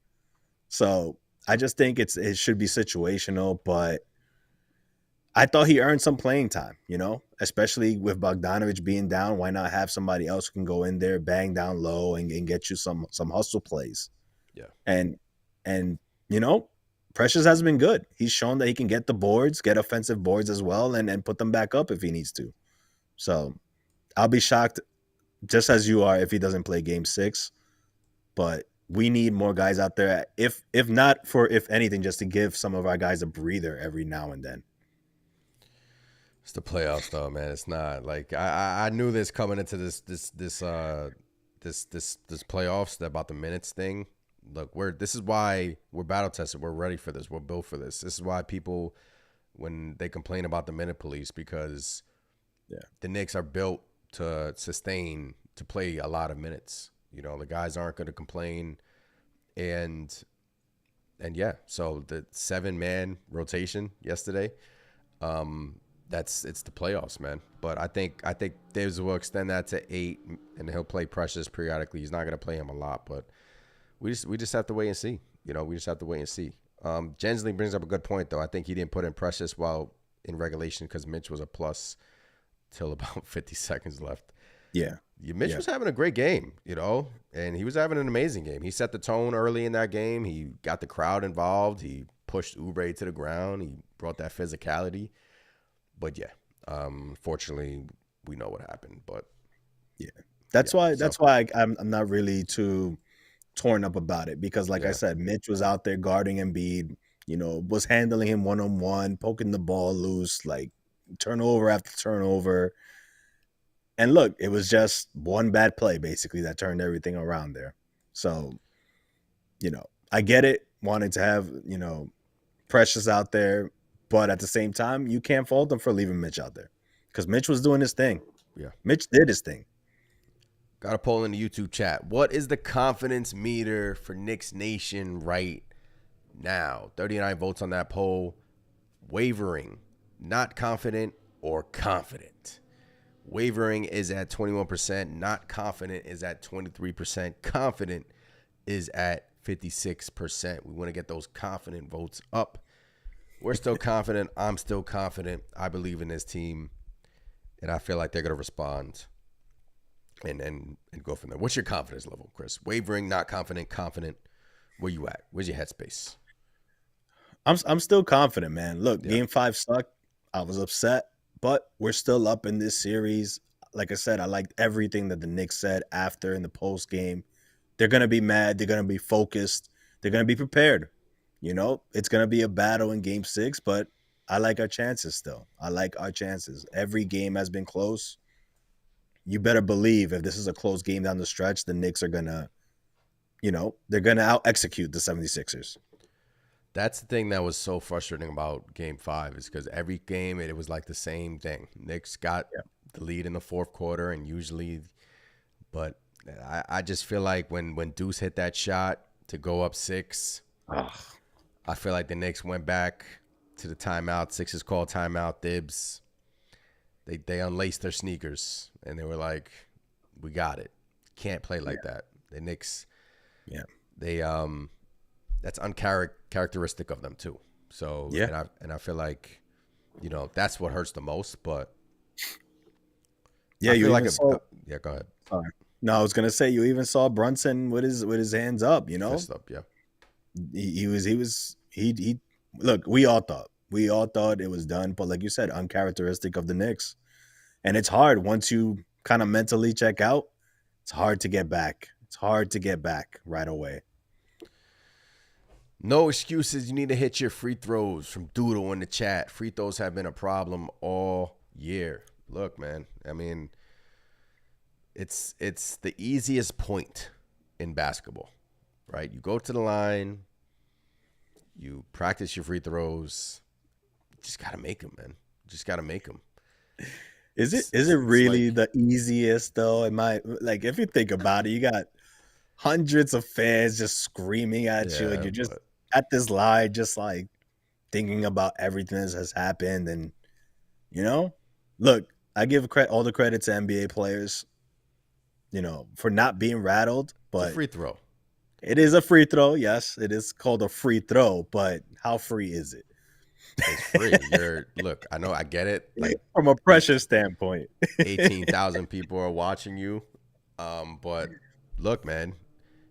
So I just think it should be situational, but I thought he earned some playing time, especially with Bogdanovich being down. Why not have somebody else who can go in there, bang down low, and get you some hustle plays? Yeah. And Precious has been good. He's shown that he can get the boards, get offensive boards as well, and put them back up if he needs to. So I'll be shocked, just as you are, if he doesn't play Game 6. But we need more guys out there, if not for, if anything, just to give some of our guys a breather every now and then. It's the playoffs, though, man. It's not like I knew this coming into this playoffs about the minutes thing. Look, this is why we're battle tested. We're ready for this. We're built for this. This is why people, when they complain about the minute police, because the Knicks are built to sustain, to play a lot of minutes. The guys aren't going to complain, and yeah. So the 7-man rotation yesterday, it's the playoffs, man. But I think Davis will extend that to 8, and he'll play Precious periodically. He's not going to play him a lot, but we just have to wait and see. We just have to wait and see. Gensley brings up a good point, though. I think he didn't put in Precious while in regulation because Mitch was a plus till about 50 seconds left. Yeah. Mitch was having a great game, and he was having an amazing game. He set the tone early in that game. He got the crowd involved. He pushed Oubre to the ground. He brought that physicality. But fortunately, we know what happened. But that's why I'm not really too torn up about it, because like I said, Mitch was out there guarding Embiid, was handling him one-on-one, poking the ball loose, like turnover after turnover. And look, it was just one bad play basically that turned everything around there. So, I get it, wanting to have, Precious out there, but at the same time, you can't fault him for leaving Mitch out there, because Mitch was doing his thing. Yeah. Mitch did his thing. Got a poll in the YouTube chat. What is the confidence meter for Knicks Nation right now? 39 votes on that poll. Wavering, not confident, or confident. Wavering is at 21%. Not confident is at 23%. Confident is at 56%. We want to get those confident votes up. We're still confident. I'm still confident. I believe in this team, and I feel like they're going to respond. And go from there. What's your confidence level, Chris? Wavering, not confident, confident. Where you at? Where's your headspace? I'm still confident, man. Look, Game 5 sucked. I was upset, but we're still up in this series. Like I said, I liked everything that the Knicks said after in the post game. They're gonna be mad. They're gonna be focused. They're gonna be prepared. It's gonna be a battle in Game 6, but I like our chances still. I like our chances. Every game has been close. You better believe if this is a close game down the stretch, the Knicks are going to, they're going to out-execute the 76ers. That's the thing that was so frustrating about Game 5 is because every game, it was like the same thing. Knicks got the lead in the fourth quarter, and usually – but I just feel like when Deuce hit that shot to go up 6, I feel like the Knicks went back to the timeout. Sixers called timeout, Thibs. They unlaced their sneakers, and they were like, we got it. Can't play like that. The Knicks, they that's uncharacteristic of them too. So and I feel like, that's what hurts the most. But yeah, you like saw, go ahead. Sorry. No, I was gonna say you even saw Brunson with his hands up. Fist up, he look. We all thought it was done, but like you said, uncharacteristic of the Knicks. And it's hard once you kind of mentally check out. It's hard to get back. It's hard to get back right away. No excuses. You need to hit your free throws from Doodle in the chat. Free throws have been a problem all year. Look, man. I mean, it's the easiest point in basketball, right? You go to the line. You practice your free throws. You just got to make them, man. You just got to make them. Is it really the easiest though? If you think about it, you got hundreds of fans just screaming at you, and you're just at this line, just like thinking about everything that has happened, and You know, look, I give all the credit to NBA players, for not being rattled, It's a but free throw. it is a free throw. Yes, it is called a free throw, but how free is it It's free. Look, I know, I get it. Like from a eight, pressure standpoint? 18,000 people are watching you. But look, man,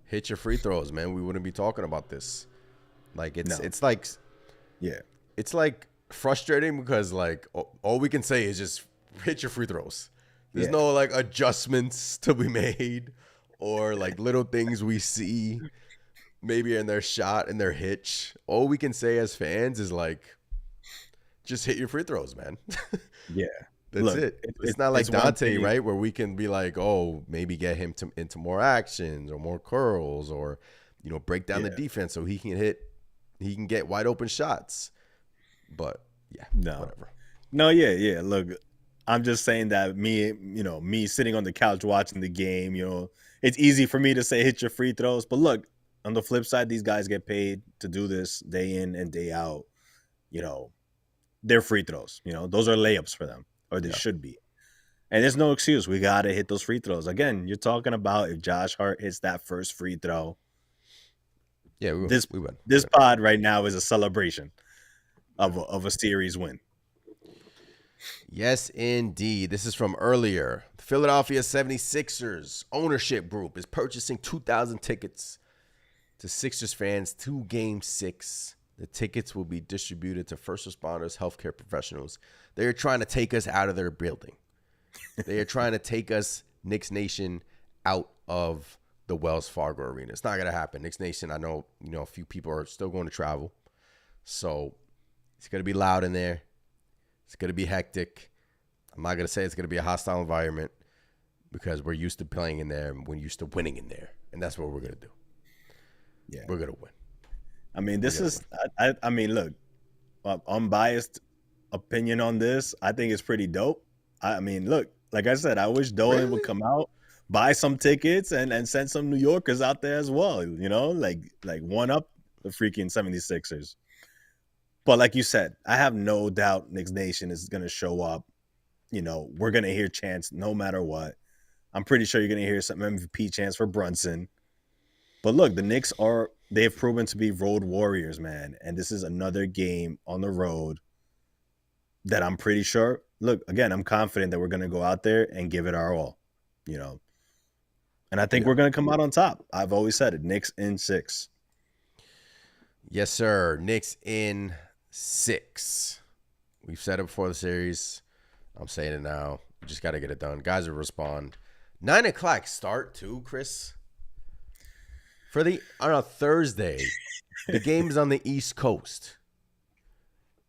hit your free throws, man. We wouldn't be talking about this. Like No. Yeah, it's like frustrating because like all we can say is just hit your free throws. There's Yeah. no like adjustments to be made or like little things we see maybe in their shot and their hitch. All we can say as fans is like just hit your free throws, man. yeah. That's Look, it. It's not like it's one Dante, thing- right? Where we can be like, oh, maybe get him into more actions or more curls or, break down the Yeah. defense so he can get wide open shots. But yeah, No. whatever. No, yeah. Look, I'm just saying that me sitting on the couch watching the game, it's easy for me to say hit your free throws. But look, on the flip side, these guys get paid to do this day in and day out. They're free throws. Those are layups for them, or they should be. And there's no excuse. We got to hit those free throws. Again, you're talking about if Josh Hart hits that first free throw. Yeah, we This win. this pod right now is a celebration of a series win. Yes, indeed. This is from earlier. The Philadelphia 76ers ownership group is purchasing 2,000 tickets to Sixers fans to Game 6. The tickets will be distributed to first responders, healthcare professionals. They are trying to take us out of their building. They are trying to take us, Knicks Nation, out of the Wells Fargo Arena. It's not going to happen. Knicks Nation, I know, a few people are still going to travel. So it's going to be loud in there. It's going to be hectic. I'm not going to say it's going to be a hostile environment because we're used to playing in there and we're used to winning in there. And that's what we're going to do. Yeah. We're going to win. I mean, this is. I mean, look, unbiased opinion on this. I think it's pretty dope. I mean, look, like I said, I wish Dolan would come out, buy some tickets, and send some New Yorkers out there as well. Like one up the freaking 76ers. But like you said, I have no doubt Knicks Nation is going to show up. We're going to hear chants no matter what. I'm pretty sure you're going to hear some MVP chants for Brunson. But look, the Knicks they've proven to be road warriors, man. And this is another game on the road that I'm pretty sure, look, again, I'm confident that we're going to go out there and give it our all, And I think we're going to come out on top. I've always said it, Knicks in 6. Yes, sir. Knicks in 6. We've said it before the series. I'm saying it now. We just got to get it done. Guys will respond. 9 o'clock start too, Chris. On a Thursday, the game is on the East Coast,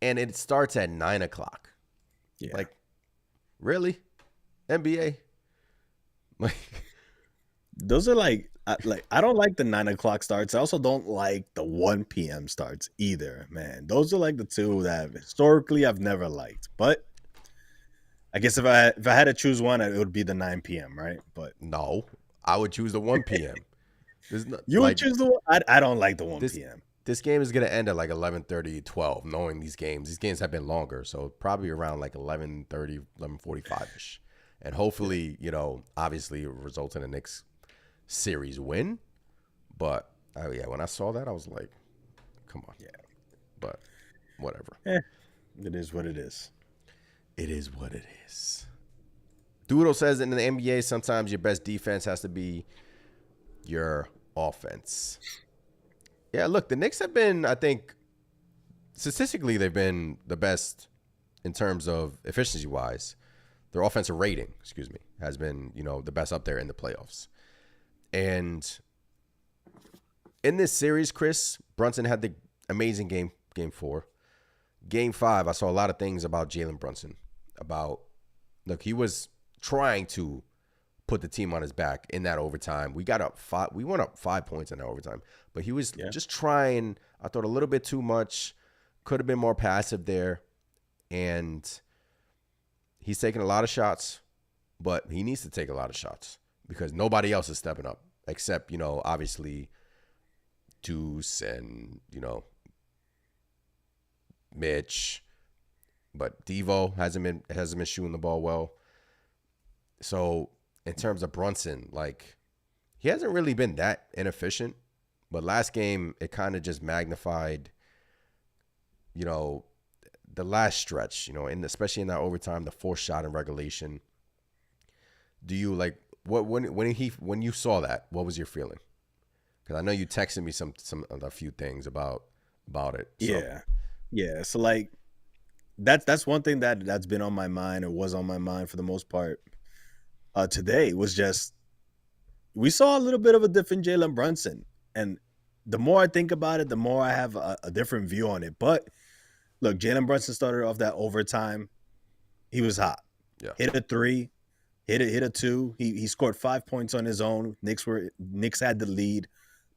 and it starts at 9 o'clock. Yeah. Like, really? NBA? Like, Those are I don't like the 9 o'clock starts. I also don't like the 1 p.m. starts either, man. Those are like the two that historically I've never liked. But I guess if I had to choose one, it would be the 9 p.m., right? But no, I would choose the 1 p.m. You would choose the one? I don't like the 1 p.m. This game is going to end at like 11:30, 12, knowing these games. These games have been longer, so probably around like 11:30, 11:45-ish. And hopefully, obviously it results in a Knicks series win. But, when I saw that, I was like, come on. Yeah. But whatever. It is what it is. It is what it is. Doodle says in the NBA, sometimes your best defense has to be your offense. Yeah, look, the Knicks have been, I think, statistically, they've been the best in terms of efficiency-wise. Their offensive rating, has been, the best up there in the playoffs. And in this series, Chris, Brunson had the amazing game 4. Game 5, I saw a lot of things about Jalen Brunson. He was trying to put the team on his back in that overtime. We went up 5 points in that overtime, but he was just trying, I thought, a little bit too much. Could have been more passive there. And he's taking a lot of shots, but he needs to take a lot of shots because nobody else is stepping up except, obviously Deuce and, Mitch, but Devo hasn't been shooting the ball well. So in terms of Brunson, like he hasn't really been that inefficient. But last game, it kind of just magnified, you know, the last stretch, you know, especially in that overtime, the fourth shot in regulation. Do you like when you saw that? What was your feeling? Because I know you texted me a few things about it. So. Yeah. So like that's one thing that's been on my mind or was on my mind for the most part. Today was just we saw a little bit of a different Jalen Brunson, and the more I think about it, the more I have a different view on it. But look, Jalen Brunson started off that overtime. He was hot. Yeah. Hit a 3, hit a 2. He scored 5 points on his own. Knicks had the lead.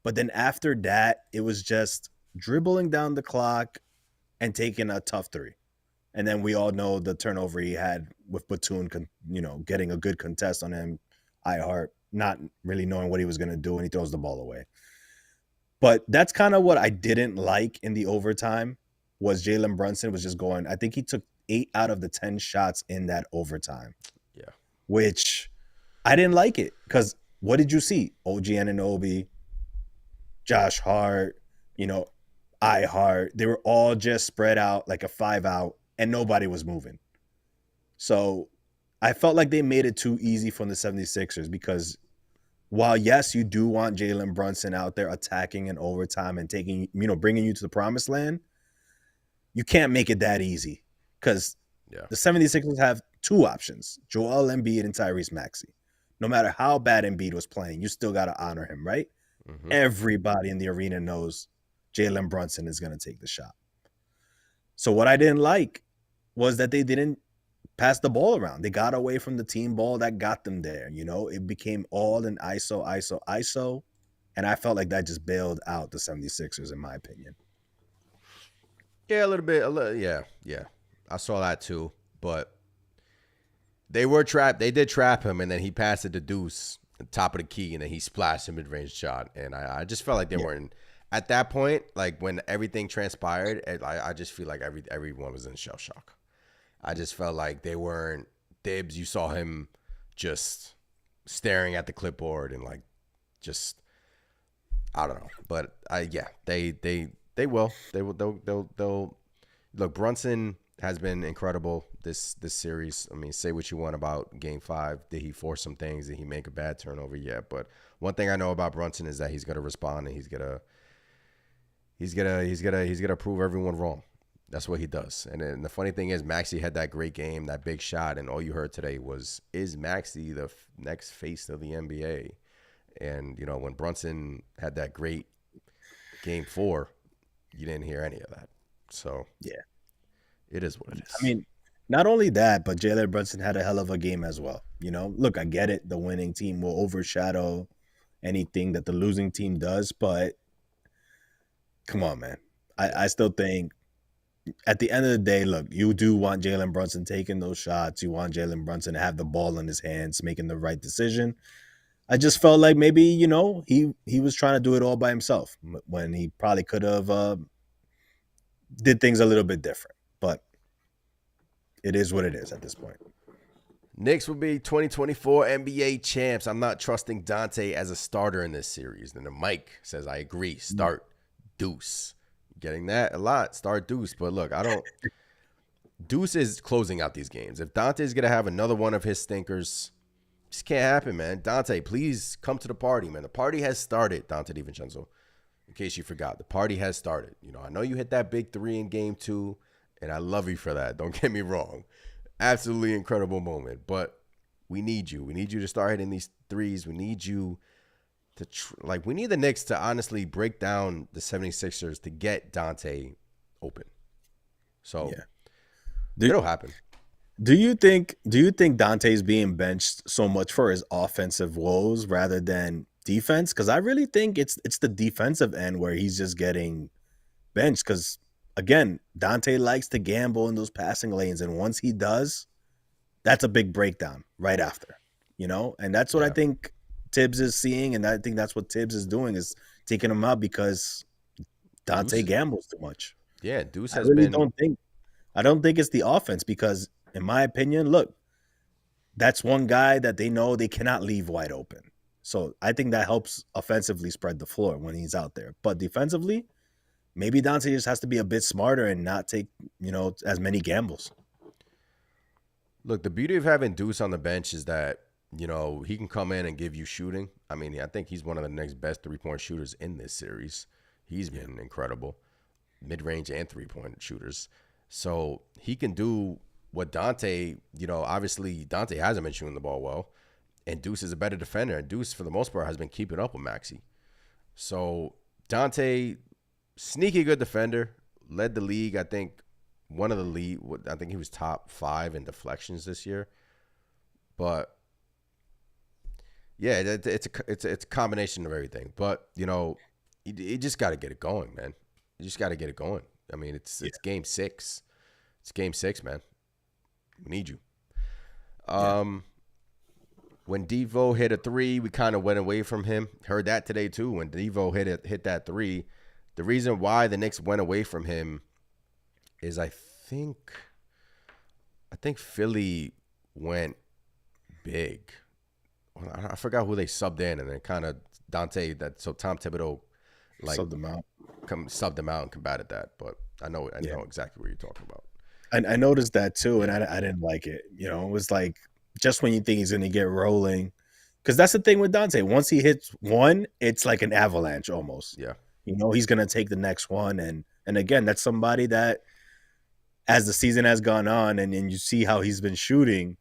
But then after that, it was just dribbling down the clock and taking a tough 3. And then we all know the turnover he had with Batum, getting a good contest on him. Ihart, not really knowing what he was going to do, and he throws the ball away. But that's kind of what I didn't like in the overtime was Jalen Brunson was just going. I think he took 8 out of the 10 shots in that overtime. Yeah. Which I didn't like it because what did you see? OG Anunoby, Josh Hart, Ihart. They were all just spread out like a 5-out and nobody was moving. So I felt like they made it too easy from the 76ers because while, yes, you do want Jalen Brunson out there attacking in overtime and bringing you to the promised land, you can't make it that easy because the 76ers have 2 options, Joel Embiid and Tyrese Maxey. No matter how bad Embiid was playing, you still got to honor him, right? Mm-hmm. Everybody in the arena knows Jalen Brunson is going to take the shot. So what I didn't like was that they didn't pass the ball around. They got away from the team ball that got them there. It became all an ISO. And I felt like that just bailed out the 76ers, in my opinion. Yeah, a little bit. Yeah. I saw that too. But they were trapped. They did trap him, and then he passed it to Deuce, the top of the key, and then he splashed a mid-range shot. And I just felt like they weren't at that point. Like when everything transpired, I just feel like everyone was in shell shock. I just felt like they weren't Dibs. You saw him just staring at the clipboard and like just I don't know. But they will. They'll look. Brunson has been incredible this series. I mean, say what you want about Game 5. Did he force some things? Did he make a bad turnover? Yeah, but one thing I know about Brunson is that he's gonna respond and he's gonna prove everyone wrong. That's what he does. And then the funny thing is, Maxey had that great game, that big shot, and all you heard today was, is Maxey the next face of the NBA? And, when Brunson had that great Game 4, you didn't hear any of that. So, yeah, it is what it is. I mean, not only that, but Jalen Brunson had a hell of a game as well. Look, I get it. The winning team will overshadow anything that the losing team does, but come on, man. I still think at the end of the day, look, you do want Jalen Brunson taking those shots. You want Jalen Brunson to have the ball in his hands, making the right decision. I just felt like maybe, he was trying to do it all by himself when he probably could have did things a little bit different. But it is what it is at this point. Knicks will be 2024 NBA champs. I'm not trusting Dante as a starter in this series. Then Mike says, I agree. Start Deuce. Getting that a lot. Start Deuce. But look, Deuce is closing out these games. If Dante's going to have another one of his stinkers, this can't happen, man. Dante, please come to the party, man. The party has started, Dante DiVincenzo. In case you forgot, the party has started. I know you hit that big 3 in Game 2, and I love you for that. Don't get me wrong. Absolutely incredible moment. But we need you. We need you to start hitting these threes. We need you to we need the Knicks to honestly break down the 76ers to get Dante open. So it'll happen. Do you think Dante's being benched so much for his offensive woes rather than defense? Because I really think it's the defensive end where he's just getting benched. Because again, Dante likes to gamble in those passing lanes, and once he does, that's a big breakdown right after. And that's what I think Tibbs is seeing, and I think that's what Tibbs is doing, is taking him out because Dante gambles too much. Yeah, Deuce I has really been. I don't think it's the offense because, in my opinion, look, that's one guy that they know they cannot leave wide open. So I think that helps offensively spread the floor when he's out there. But defensively, maybe Dante just has to be a bit smarter and not take, as many gambles. Look, the beauty of having Deuce on the bench is that, he can come in and give you shooting. I mean, I think he's one of the next best three-point shooters in this series. He's been incredible, mid-range and three-point shooters. So he can do what Dante, obviously Dante hasn't been shooting the ball well, and Deuce is a better defender. And Deuce, for the most part, has been keeping up with Maxey. So Dante, sneaky good defender, led the league, I think, I think he was top 5 in deflections this year. But yeah, it's a combination of everything. But you just got to get it going, man. You just got to get it going. I mean, it's game 6. It's game 6, man. We need you. When Devo hit a 3, we kind of went away from him. Heard that today too. When Devo hit that 3, the reason why the Knicks went away from him is I think Philly went big. I forgot who they subbed in, and then kind of so Tom Thibodeau Subbed them out. Subbed them out and combated that. But I know exactly what you're talking about. I noticed that too, and I didn't like it. It was like just when you think he's going to get rolling, because that's the thing with Dante. Once he hits one, it's like an avalanche almost. Yeah. He's going to take the next one, and again, that's somebody that, as the season has gone on, and you see how he's been shooting,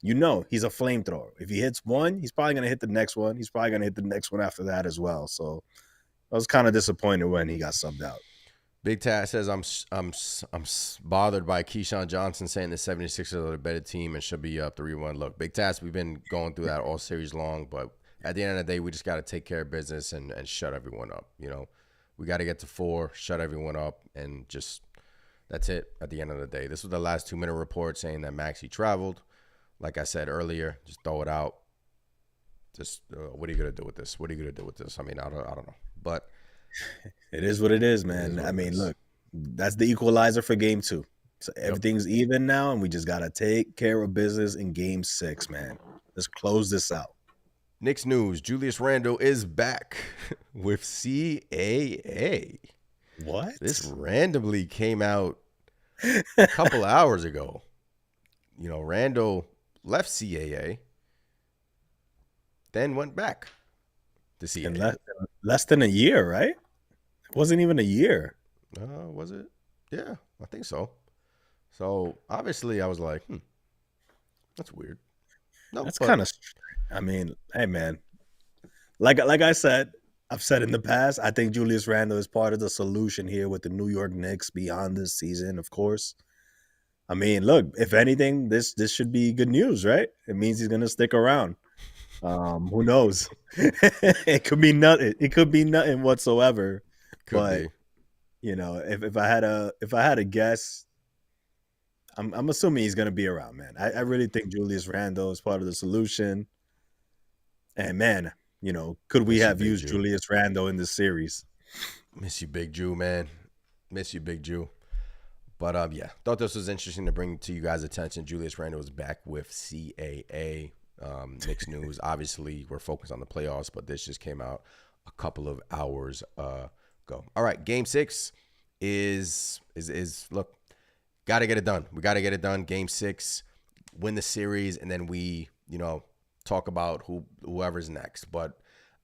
he's a flamethrower. If he hits one, he's probably going to hit the next one. He's probably going to hit the next one after that as well. So I was kind of disappointed when he got subbed out. Big Tat says I'm bothered by Keyshawn Johnson saying the 76ers are the better team and should be up 3-1. Look, Big Tats, we've been going through that all series long, but at the end of the day, we just got to take care of business and shut everyone up. We got to get to 4, shut everyone up, and just that's it at the end of the day. This was the last 2-minute report saying that Maxey traveled. Like I said earlier, just throw it out. Just what are you going to do with this? What are you going to do with this? I mean, I don't know. But it is what it is, man. Look, that's the equalizer for game 2. So everything's even now, and we just got to take care of business in game 6, man. Let's close this out. Knicks news. Julius Randle is back with CAA. What? This randomly came out a couple hours ago. Randle left CAA, then went back to CAA. In less than a year, right? It wasn't even a year. Was it? Yeah, I think so. So obviously I was like, that's weird. No, that's kind of. I mean, hey man, like I said, I've said in the past, I think Julius Randle is part of the solution here with the New York Knicks beyond this season, of course. I mean, look, if anything, this should be good news, right? It means he's gonna stick around. Who knows? It could be nothing. It could be nothing whatsoever. But if I had a guess, I'm assuming he's gonna be around, man. I really think Julius Randle is part of the solution. And man, could we have used Julius Randle in this series? Miss you, Big Jew, man. Miss you, Big Jew. But yeah, thought this was interesting to bring to you guys' attention. Julius Randle is back with CAA. Knicks news. Obviously, we're focused on the playoffs, but this just came out a couple of hours ago. All right, game 6 is look, got to get it done. We got to get it done. Game 6, win the series, and then we, talk about whoever's next. But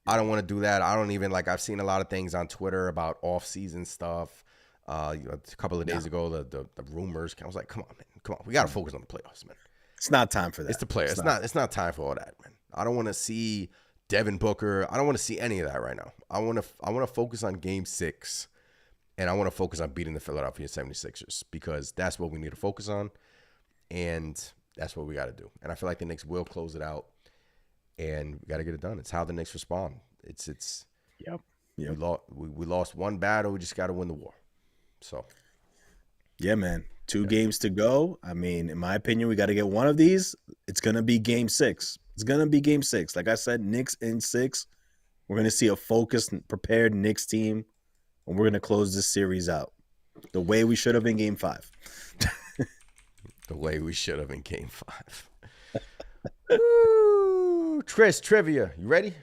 I don't want to do that. I don't even I've seen a lot of things on Twitter about off-season stuff. A couple of days ago, the rumors. I was like, come on. We got to focus on the playoffs, man. It's not time for that. It's the playoffs. It's not time for all that, man. I don't want to see Devin Booker. I don't want to see any of that right now. I want to focus on game 6, and I want to focus on beating the Philadelphia 76ers because that's what we need to focus on, and that's what we got to do. And I feel like the Knicks will close it out, and we got to get it done. It's how the Knicks respond. Yep. We lost one battle. We just got to win the war. So, yeah, man. 2 games to go. I mean, in my opinion, we got to get one of these. It's going to be game 6. It's going to be game 6. Like I said, Knicks in 6. We're going to see a focused, prepared Knicks team, and we're going to close this series out the way we should have in game 5. the way we should have in Game 5. Woo! Tris, trivia. You ready?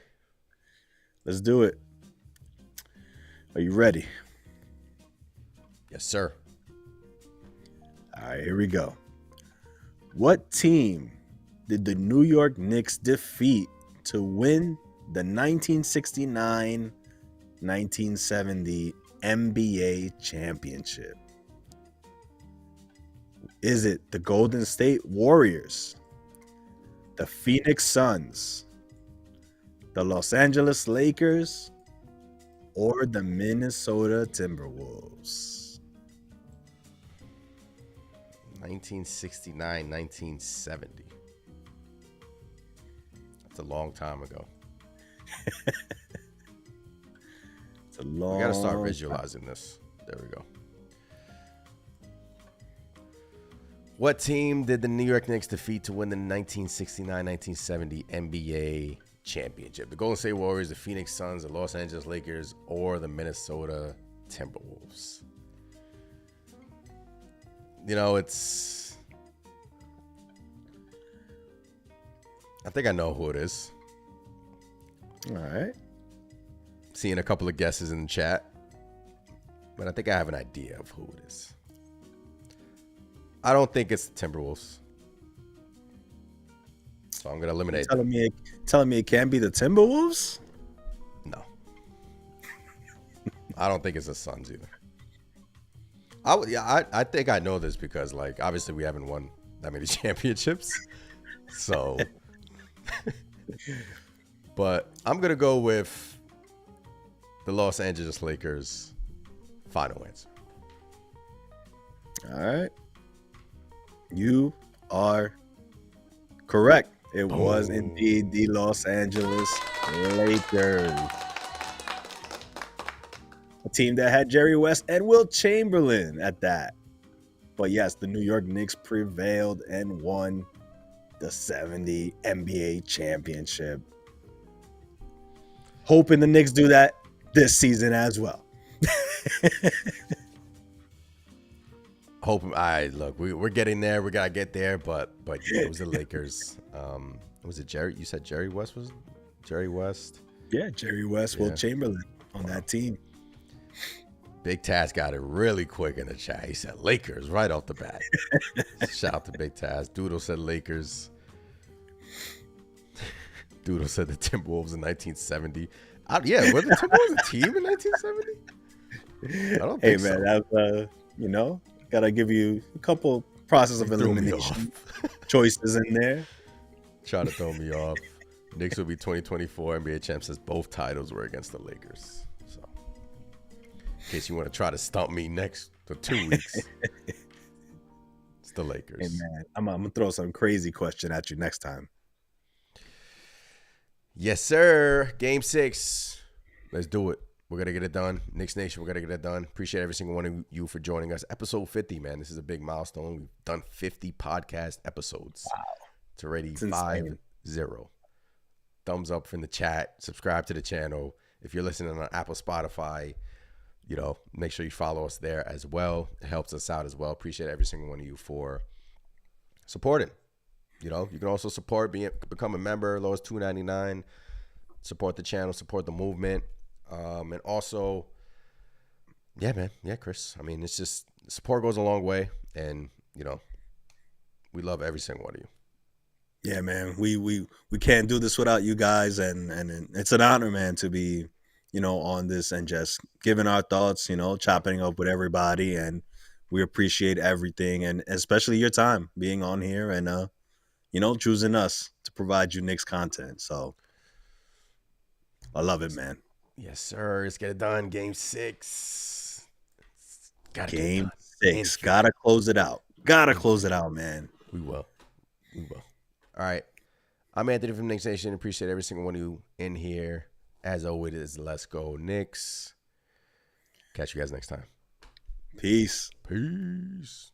Let's do it. Are you ready? Yes, sir. All right, here we go. What team did the New York Knicks defeat to win the 1969-1970 NBA championship? Is it the Golden State Warriors, the Phoenix Suns, the Los Angeles Lakers, or the Minnesota Timberwolves? 1969, 1970. That's a long time ago. It's a long. We got to start visualizing this. There we go. What team did the New York Knicks defeat to win the 1969-1970 NBA championship? The Golden State Warriors, the Phoenix Suns, the Los Angeles Lakers, or the Minnesota Timberwolves? You know, it's... I think I know who it is. All right. Seeing a couple of guesses in the chat. But I think I have an idea of who it is. I don't think it's the Timberwolves. So I'm going to eliminate them. Telling me it can't be the Timberwolves? No. I don't think it's the Suns either. I think I know this because, like, obviously we haven't won that many championships. So, but I'm going to go with the Los Angeles Lakers. Final answer. All right. You are correct. It was indeed the Los Angeles Lakers. A team that had Jerry West and Wilt Chamberlain at that. But yes, the New York Knicks prevailed and won the 70 NBA championship. Hoping the Knicks do that this season as well. Look, we're getting there. We gotta get there, but yeah, it was the Lakers. Was it Jerry? You said Jerry West was Jerry West? Yeah, Jerry West, Wilt Chamberlain on that team. Big Taz got it really quick in the chat. He said Lakers right off the bat. Shout out to Big Taz. Doodle said Lakers. Doodle said the Timberwolves in 1970. Were the Timberwolves a team in 1970? I don't think so. Hey, man, that's, gotta give you a couple process of elimination choices in there. Try to throw me off. Knicks will be 2024 NBA champs as both titles were against the Lakers. So, in case you want to try to stump me next for 2 weeks, it's the Lakers. Hey, man, I'm gonna throw some crazy question at you next time. Yes, sir. Game 6. Let's do it. We're going to get it done. Knicks Nation, we're going to get it done. Appreciate every single one of you for joining us. Episode 50, man. This is a big milestone. We've done 50 podcast episodes. Wow. It's already 5-0. Thumbs up from the chat. Subscribe to the channel. If you're listening on Apple, Spotify, make sure you follow us there as well. It helps us out as well. Appreciate every single one of you for supporting. You can also support, become a member, lowest $2.99. Support the channel, support the movement. And also, yeah, man. Yeah, Chris. I mean, it's just support goes a long way. And, we love every single one of you. Yeah, man. We can't do this without you guys. And it's an honor, man, to be, on this and just giving our thoughts, chopping up with everybody. And we appreciate everything. And especially your time being on here and, choosing us to provide you Knicks content. So I love it, man. Yes, sir. Let's get it done. Game 6. Game 6. Gotta close it out. Gotta close it out, man. We will. All right. I'm Anthony from Knicks Nation. Appreciate every single one of you in here. As always, let's go Knicks. Catch you guys next time. Peace. Peace.